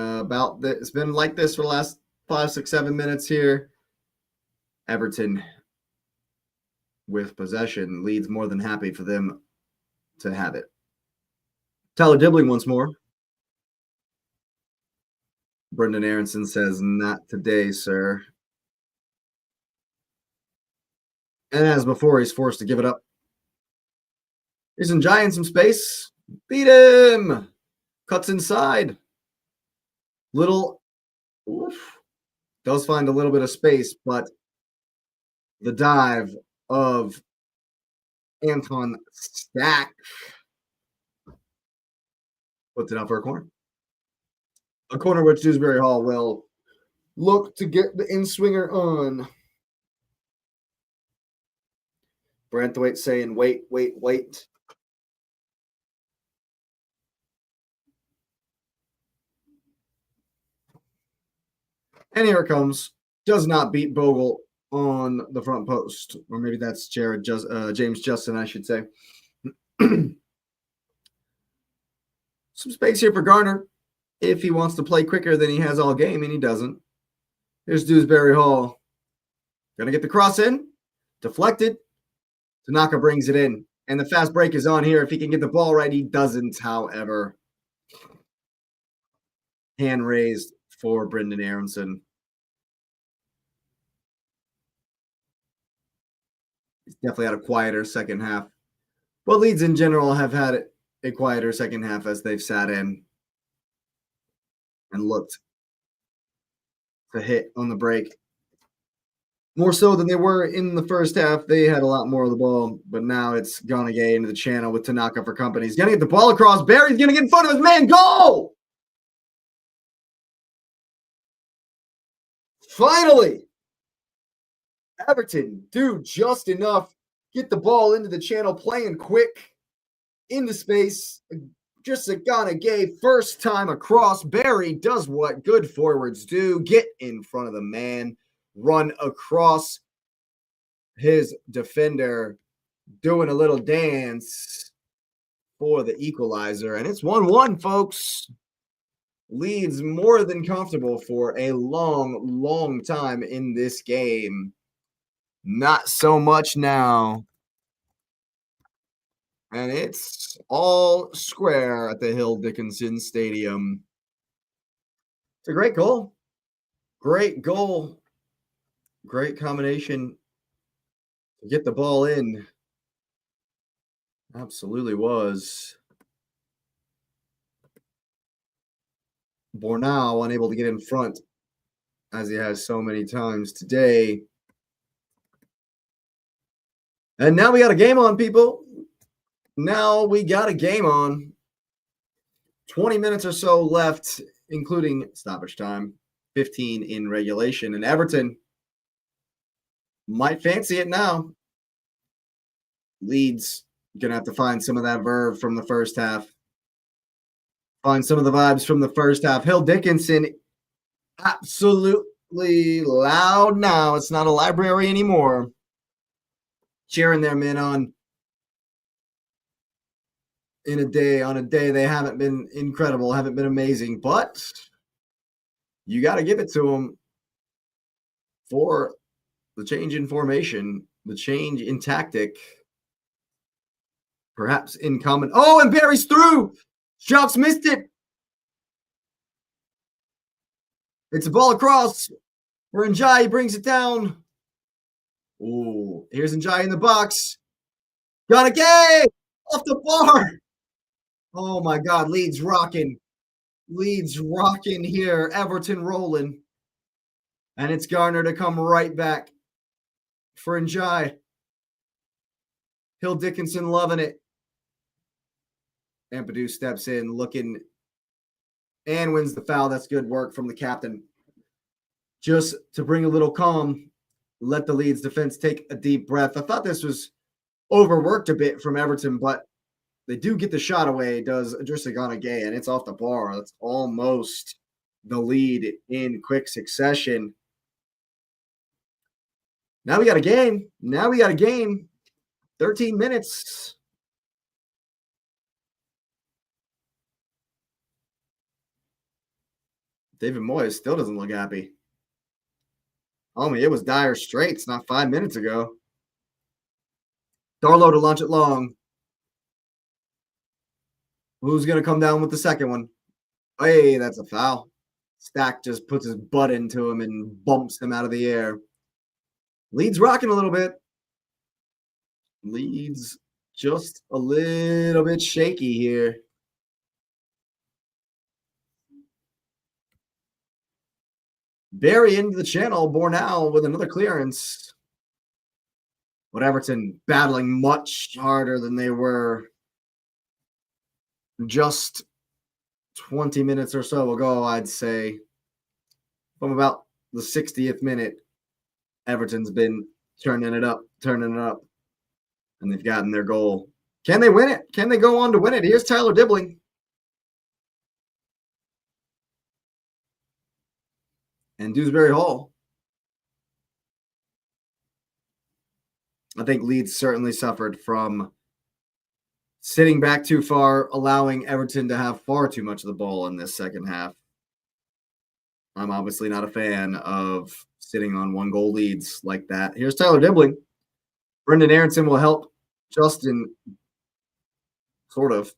it's been like this for the last 5, 6, 7 minutes here. Everton with possession. Leeds more than happy for them to have it. Tyler Dibbling once more. Brendan Aronson says, not today, sir. And as before, he's forced to give it up. Here's Njai in some space. Beat him. Cuts inside. Little, oof, does find a little bit of space, but the dive of Anton Stack puts it out for a corner. A corner which Dewsbury Hall will look to get the in-swinger on. Branthwaite saying, wait, wait, wait. And here it comes. Does not beat Bogle on the front post, or maybe that's James Justin, I should say. Some space here for Garner if he wants to play quicker than he has all game, and he doesn't. Here's Dewsbury Hall. Gonna get the cross in, deflected. Tanaka brings it in, and the fast break is on here. If he can get the ball right, he doesn't, however. Hand raised for Brendan Aronson. He's definitely had a quieter second half. But Leeds in general have had a quieter second half as they've sat in and looked to hit on the break. More so than they were in the first half. They had a lot more of the ball, but now it's gonna get into the channel with Tanaka for company. He's gonna get the ball across. Barry's gonna get in front of his man. Goal! Finally! Everton do just enough. Get the ball into the channel, playing quick, into space. Just a Ghana gay first time across. Barry does what good forwards do. Get in front of the man. Run across his defender. Doing a little dance for the equalizer. And it's 1-1, folks. Leeds more than comfortable for a long, long time in this game. Not so much now. And it's all square at the Hill Dickinson Stadium. It's a great goal. Great goal. Great combination to get the ball in. Absolutely was. Bornau unable to get in front as he has so many times today. And now we got a game on, people. Now we got a game on. 20 minutes or so left, including stoppage time. 15 in regulation. And Everton might fancy it now. Leeds going to have to find some of that verve from the first half. Find some of the vibes from the first half. Hill Dickinson, absolutely loud now. It's not a library anymore. Cheering their men on. On a day they haven't been incredible, haven't been amazing, but you got to give it to them for the change in formation, the change in tactic, perhaps in common. Oh, and Barry's through. Shots missed it. It's a ball across for Njai. Brings it down. Oh, here's Njai in the box. Got a game off the bar. Oh my God, Leeds rocking. Leeds rocking here. Everton rolling. And it's Garner to come right back for Njai. Hill Dickinson loving it. Ampadu steps in, looking, and wins the foul. That's good work from the captain. Just to bring a little calm, let the Leeds defense take a deep breath. I thought this was overworked a bit from Everton, but they do get the shot away, does Idrissa Gana Gueye, and it's off the bar. That's almost the lead in quick succession. Now we got a game. 13 minutes. David Moyes still doesn't look happy. Homie, it was dire straits not 5 minutes ago. Darlow to launch it long. Who's going to come down with the second one? Hey, that's a foul. Stack just puts his butt into him and bumps him out of the air. Leeds rocking a little bit. Leeds just a little bit shaky here. Barry into the channel. Bornau with another clearance. But Everton battling much harder than they were just 20 minutes or so ago, I'd say. From about the 60th minute, Everton's been turning it up. And they've gotten their goal. Can they win it? Can they go on to win it? Here's Tyler Dibbling. And Dewsbury Hall. I think Leeds certainly suffered from sitting back too far, allowing Everton to have far too much of the ball in this second half. I'm obviously not a fan of sitting on 1-goal leads like that. Here's Tyler Dibbling. Brendan Aronson will help Justin, sort of.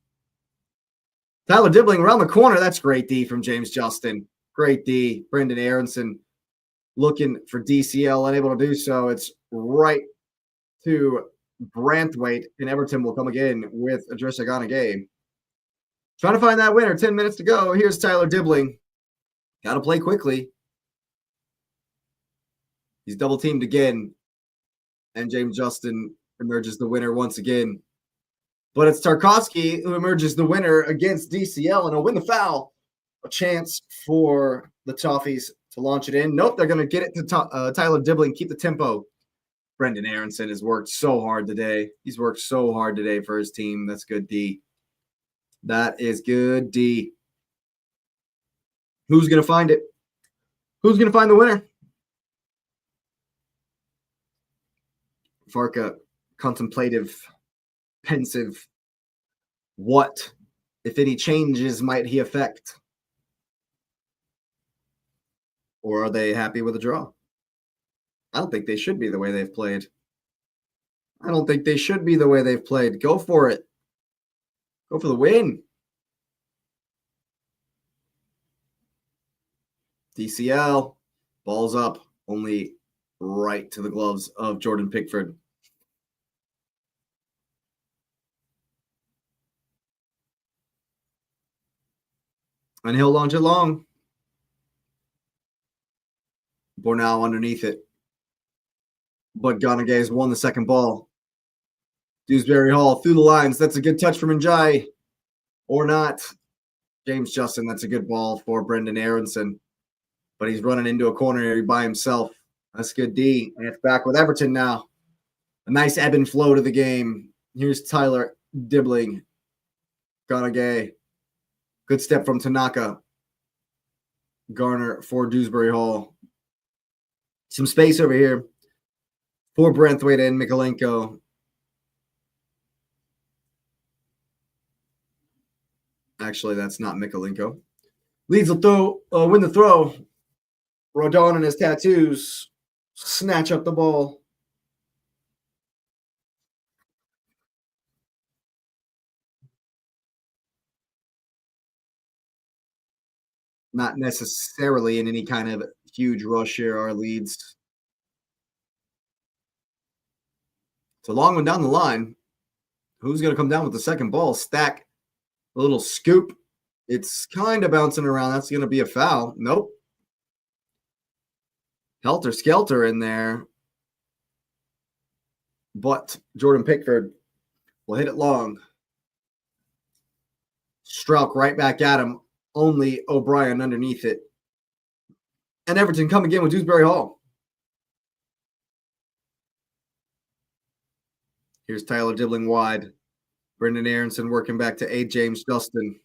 Tyler Dibbling around the corner. That's great D from James Justin. Great D. Brendan Aronson looking for DCL, unable to do so. It's right to Branthwaite, and Everton will come again with Idrissa Gana Gueye. Trying to find that winner. 10 minutes to go. Here's Tyler Dibbling. Got to play quickly. He's double teamed again, and James Justin emerges the winner once again. But it's Tarkowski who emerges the winner against DCL, and he'll win the foul. A chance for the Toffees to launch it in. Nope, they're going to get it to Tyler Dibbling, keep the tempo. Brendan Aronson has worked so hard today. He's worked so hard today for his team. That's good D. That is good D. Who's going to find it? Who's going to find the winner? Farka, contemplative, pensive. What, if any, changes might he affect? Or are they happy with a draw? I don't think they should be the way they've played. I don't think they should be the way they've played. Go for it. Go for the win. DCL, balls up, only right to the gloves of Jordan Pickford. And he'll launch it long. Bornau underneath it. But Gana Gueye has won the second ball. Dewsbury Hall through the lines. That's a good touch from Njai. Or not. James Justin, that's a good ball for Brendan Aronson. But he's running into a corner area by himself. That's good D. And it's back with Everton now. A nice ebb and flow to the game. Here's Tyler Dibbling. Gana Gueye. Good step from Tanaka. Garner for Dewsbury Hall. Some space over here for Branthwaite and Mikolenko. Actually, that's not Mikolenko. Leeds will win the throw. Rodon and his tattoos snatch up the ball. Not necessarily in any kind of huge rush here, our Leeds. It's a long one down the line. Who's going to come down with the second ball? Stack, a little scoop. It's kind of bouncing around. That's going to be a foul. Nope. Helter Skelter in there. But Jordan Pickford will hit it long. Strauch right back at him. Only O'Brien underneath it. And Everton come again with Dewsbury Hall. Here's Tyler Dibbling wide. Brendan Aronson working back to aid James Justin.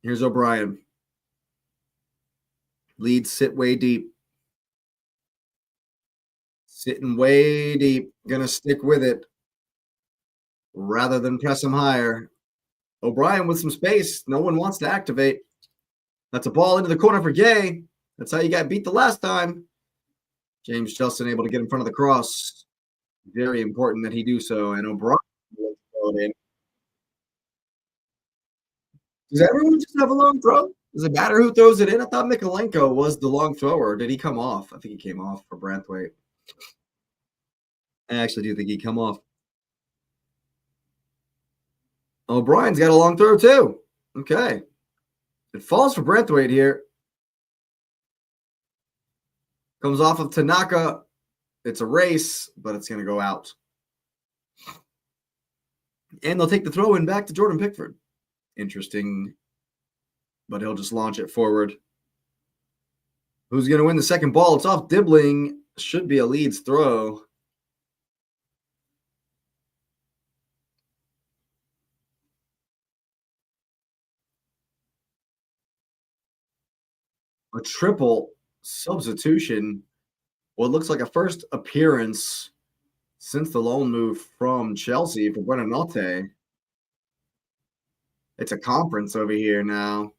Here's O'Brien. Leeds sit way deep. Sitting way deep. Gonna stick with it rather than press him higher. O'Brien with some space. No one wants to activate. That's a ball into the corner for Gueye. That's how you got beat the last time. James Justin able to get in front of the cross. Very important that he do so. And O'Brien will throw it in. Does everyone just have a long throw? Does it matter who throws it in? I thought Mikolenko was the long thrower. Or did he come off? I think he came off for Branthwaite. I actually do think he come off. O'Brien's got a long throw too. Okay. It falls for Branthwaite here. Comes off of Tanaka. It's a race, but it's going to go out. And they'll take the throw in back to Jordan Pickford. Interesting. But he'll just launch it forward. Who's going to win the second ball? It's off Dibbling. Should be a Leeds throw. A triple substitution. What looks like a first appearance Since the loan move from Chelsea for Buonanotte, it's a conference over here now.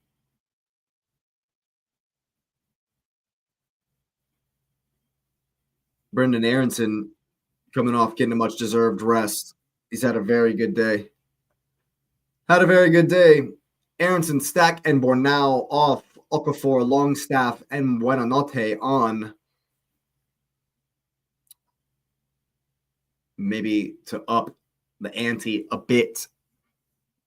Brendan Aronson coming off getting a much deserved rest. He's had a very good day. Had a very good day. Aronson, Stack, and Bornau off. Okafor, Longstaff, and Buonanotte on. Maybe to up the ante a bit.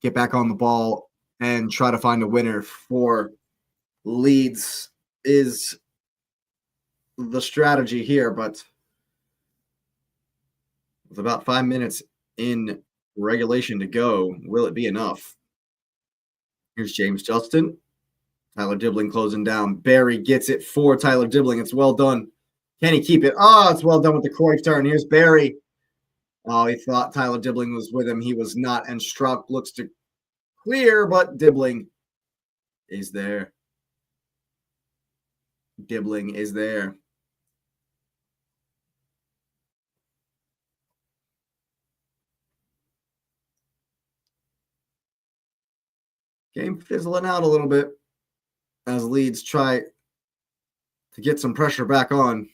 Get back on the ball and try to find a winner for Leeds is the strategy here, but with about 5 minutes in regulation to go, will it be enough? Here's James Justin. Tyler Dibbling closing down. Barry gets it for Tyler Dibbling. It's well done. Can he keep it? Oh, it's well done with the Cruyff turn. Here's Barry. Oh, he thought Tyler Dibbling was with him. He was not, and Struck looks to clear, but Dibbling is there. Dibbling is there. Game fizzling out a little bit as Leeds try to get some pressure back on.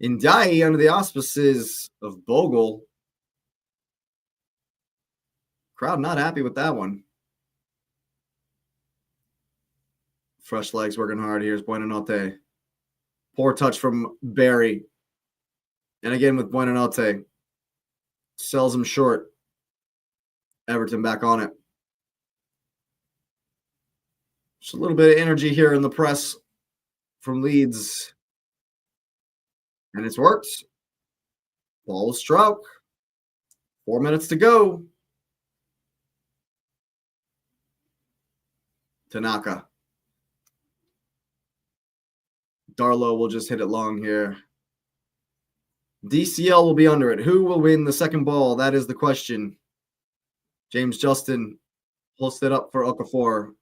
Ndiaye under the auspices of Bogle. Crowd not happy with that one. Fresh legs working hard. Here's Buonanotte. Poor touch from Barry. And again with Buonanotte. Sells him short. Everton back on it. Just a little bit of energy here in the press from Leeds. And it's worked. Ball was struck. 4 minutes to go. Tanaka. Darlow will just hit it long here. DCL will be under it. Who will win the second ball? That is the question. James Justin pulls it up for Okafor,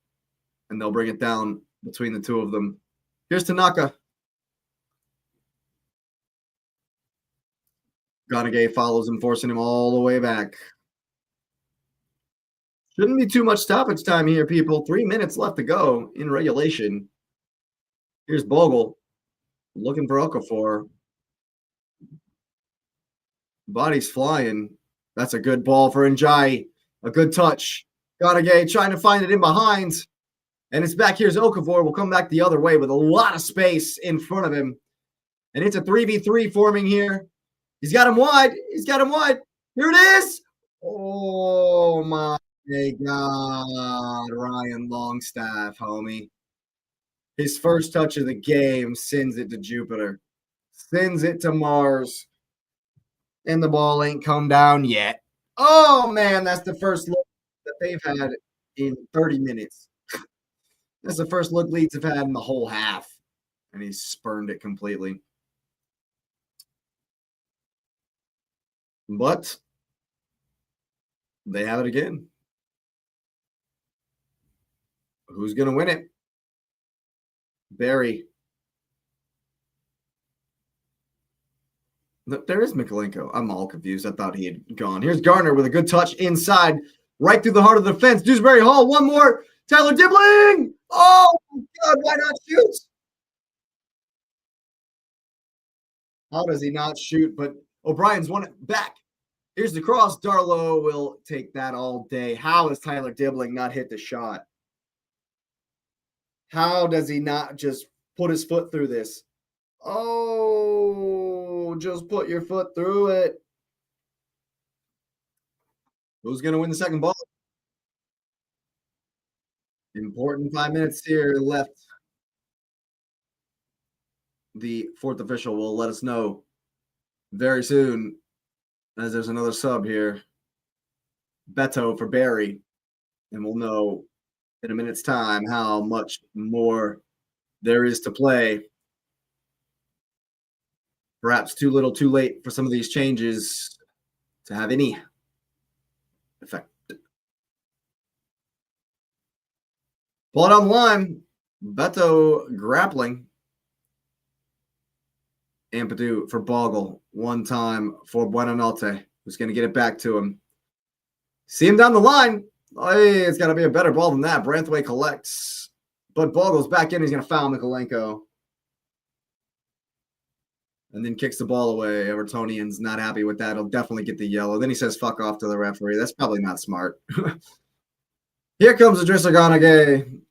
and they'll bring it down between the two of them. Here's Tanaka. Ganagay follows him, forcing him all the way back. Shouldn't be too much stoppage time here, people. 3 minutes left to go in regulation. Here's Bogle looking for Okafor. Body's flying. That's a good ball for Ndiaye. A good touch. Ganagay trying to find it in behind. And it's back. Here's Okafor. Will come back the other way with a lot of space in front of him. And it's a 3v3 forming here. He's got him wide. He's got him wide. Here it is. Oh, my God. Ryan Longstaff, homie. His first touch of the game sends it to Jupiter. Sends it to Mars. And the ball ain't come down yet. Oh, man, that's the first look that they've had in 30 minutes. That's the first look Leeds have had in the whole half. And he spurned it completely. But they have it again. Who's going to win it? Barry. There is Mikolenko. I'm all confused. I thought he had gone. Here's Garner with a good touch inside, right through the heart of the defense. Dewsbury Hall, one more. Tyler Dibbling. Oh, my God, why not shoot? How does he not shoot? But O'Brien's won it back. Here's the cross. Darlow will take that all day. How has Tyler Dibbling not hit the shot? How does he not just put his foot through this? Oh, just put your foot through it. Who's going to win the second ball? Important 5 minutes here left. The fourth official will let us know very soon, as there's another sub here. Beto for Barry. And we'll know in a minute's time how much more there is to play. Perhaps too little, too late for some of these changes to have any effect. Pull it on the line. Beto grappling. Ampadu for Bogle. One time for Buonanotte, who's going to get it back to him. See him down the line. Hey, it's got to be a better ball than that. Branthwaite collects. But Bogle's back in. He's going to foul Mikolenko. And then kicks the ball away. Evertonian's not happy with that. He'll definitely get the yellow. Then he says, fuck off to the referee. That's probably not smart. Here comes Idrissa Ganagay.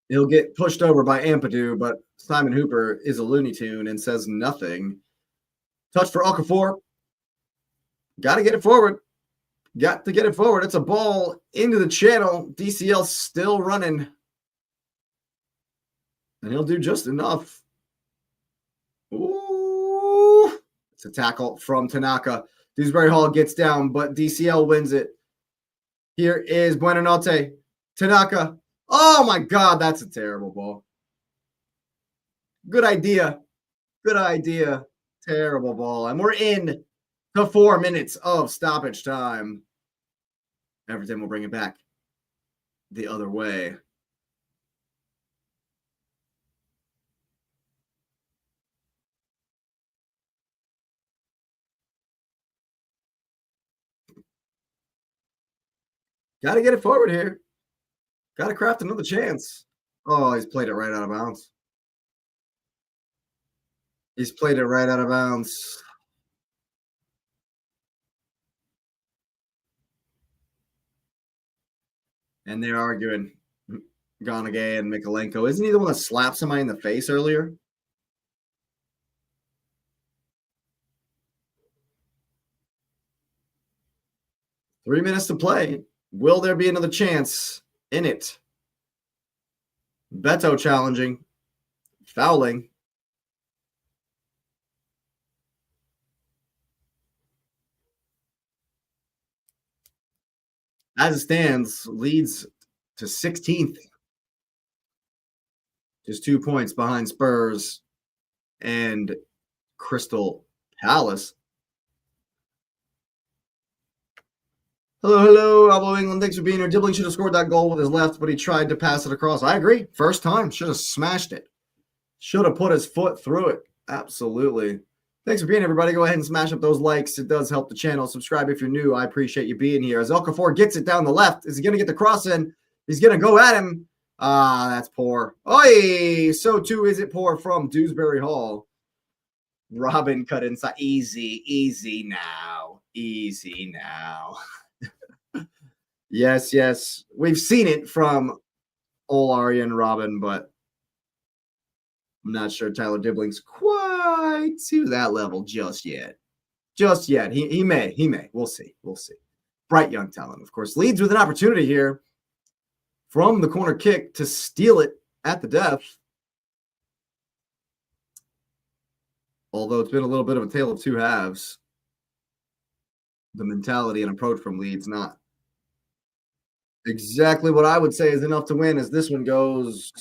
He'll get pushed over by Ampadu, but Simon Hooper is a Looney Tune and says nothing. Touch for Okafor. Got to get it forward. Got to get it forward. It's a ball into the channel. DCL still running. And he'll do just enough. Ooh. It's a tackle from Tanaka. Dewsbury Hall gets down, but DCL wins it. Here is Buonanotte. Tanaka. Oh, my God. That's a terrible ball. Good idea. Good idea. Terrible ball. And we're in to 4 minutes of stoppage time. Everton will bring it back the other way. Got to get it forward here. Got to craft another chance. Oh, he's played it right out of bounds. He's played it right out of bounds. And they're arguing. Ganagay and Mikolenko. Isn't he the one that slapped somebody in the face earlier? Three minutes to play. Will there be another chance in it? Beto challenging. Fouling. As it stands, leads to 16th. Just 2 points behind Spurs and Crystal Palace. Hello, Albo England. Thanks for being here. Dibbling should have scored that goal with his left, but he tried to pass it across. I agree. First time. Should have smashed it. Should have put his foot through it. Absolutely. Thanks for being here, everybody. Go ahead and smash up those likes. It does help the channel. Subscribe if you're new. I appreciate you being here. As Okafor gets it down the left, is he going to get the cross in? He's going to go at him. Ah, that's poor. Oi! So too is it poor from Dewsbury Hall. Robin cut inside. Easy, easy now. Easy now. Yes, yes. We've seen it from Olari and Robin, but I'm not sure Tyler Dibbling's quite to that level just yet. Just yet. He may. We'll see. We'll see. Bright young talent, of course. Leeds with an opportunity here from the corner kick to steal it at the death. Although it's been a little bit of a tale of two halves. The mentality and approach from Leeds not exactly what I would say is enough to win, as this one goes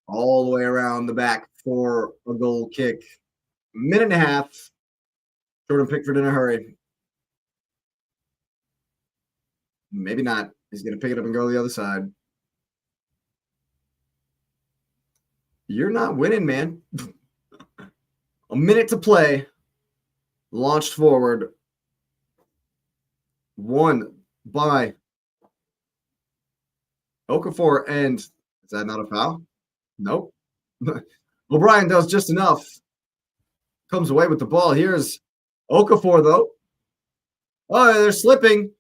all the way around the back for a goal kick. Minute and a half. Jordan Pickford in a hurry. Maybe not. He's going to pick it up and go the other side. You're not winning, man. A minute to play. Launched forward. Won by Okafor, and is that not a foul? Nope. O'Brien does just enough. Comes away with the ball. Here's Okafor, though. Oh, they're slipping.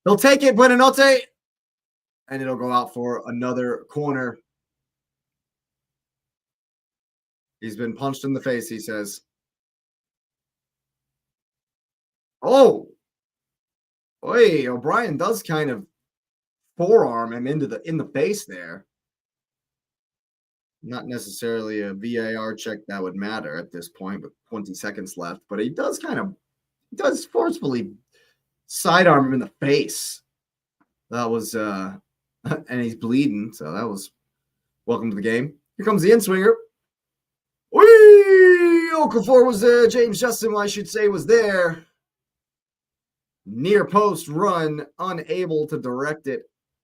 He'll take it, Buonanotte. And it'll go out for another corner. He's been punched in the face, he says. Oh. Oi, O'Brien does kind of forearm him in the face there. Not necessarily a VAR check that would matter at this point with 20 seconds left, but he does forcefully sidearm him in the face. That was and he's bleeding, so that was welcome to the game. Here comes the in-swinger. Whee! Okafor was there. James Justin, I should say, was there. Near post run, unable to direct it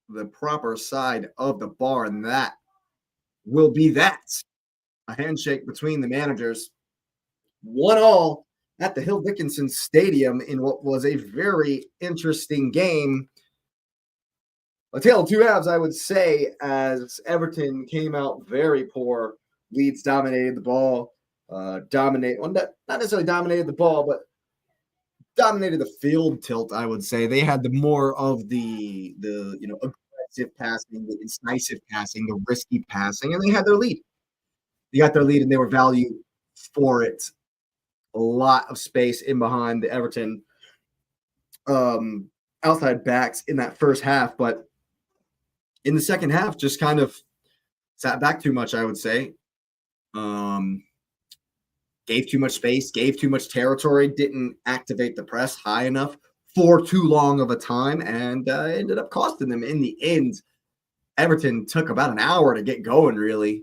the proper side of the bar, and that will be that. a handshake between the managers. 1-1 at the Hill Dickinson Stadium in what was a very interesting game. A tale of two halves, I would say, as Everton came out very poor. Leeds dominated the ball, well, not necessarily dominated the ball, but dominated the field tilt. I would say they had the more of the aggressive passing, the incisive passing, the risky passing, and they had their lead. They got their lead, and they were valued for it. A lot of space in behind the Everton outside backs in that first half, but in the second half, just kind of sat back too much, I would say. Um, Gave too much space, gave too much territory, didn't activate the press high enough for too long of a time, and ended up costing them in the end. Everton took about an hour to get going, really,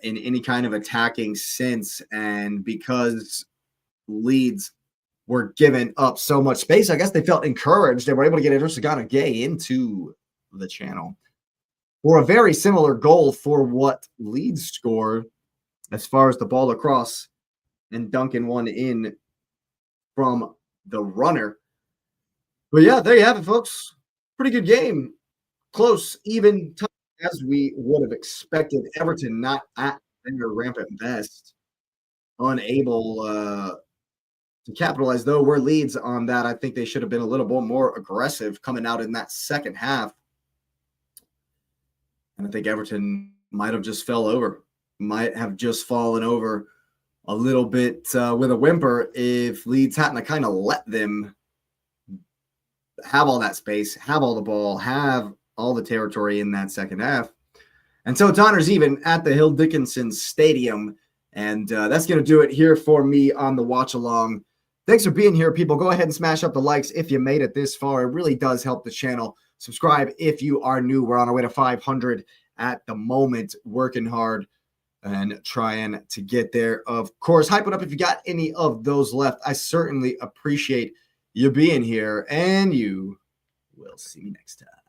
in any kind of attacking sense. And because Leeds were giving up so much space, I guess they felt encouraged. They were able to get Idrissa Gay into the channel for a very similar goal for what Leeds scored as far as the ball across and dunking one in from the runner. But yeah, there you have it, folks. Pretty good game. Close, even as we would have expected. Everton not at their rampant best. Unable to capitalize, though. We're Leeds on that. I think they should have been a little bit more aggressive coming out in that second half. And I think Everton might have just fallen over a little bit with a whimper if Leeds hadn't kind of let them have all that space, have all the ball, have all the territory in that second half. And so it's honors even at the Hill Dickinson Stadium. And that's going to do it here for me on the watch along. Thanks for being here, people. Go ahead and smash up the likes if you made it this far. It really does help the channel. Subscribe if you are new. We're on our way to 500 at the moment, working hard and trying to get there. Of course, hype it up if you got any of those left. I certainly appreciate you being here, and you will see me next time.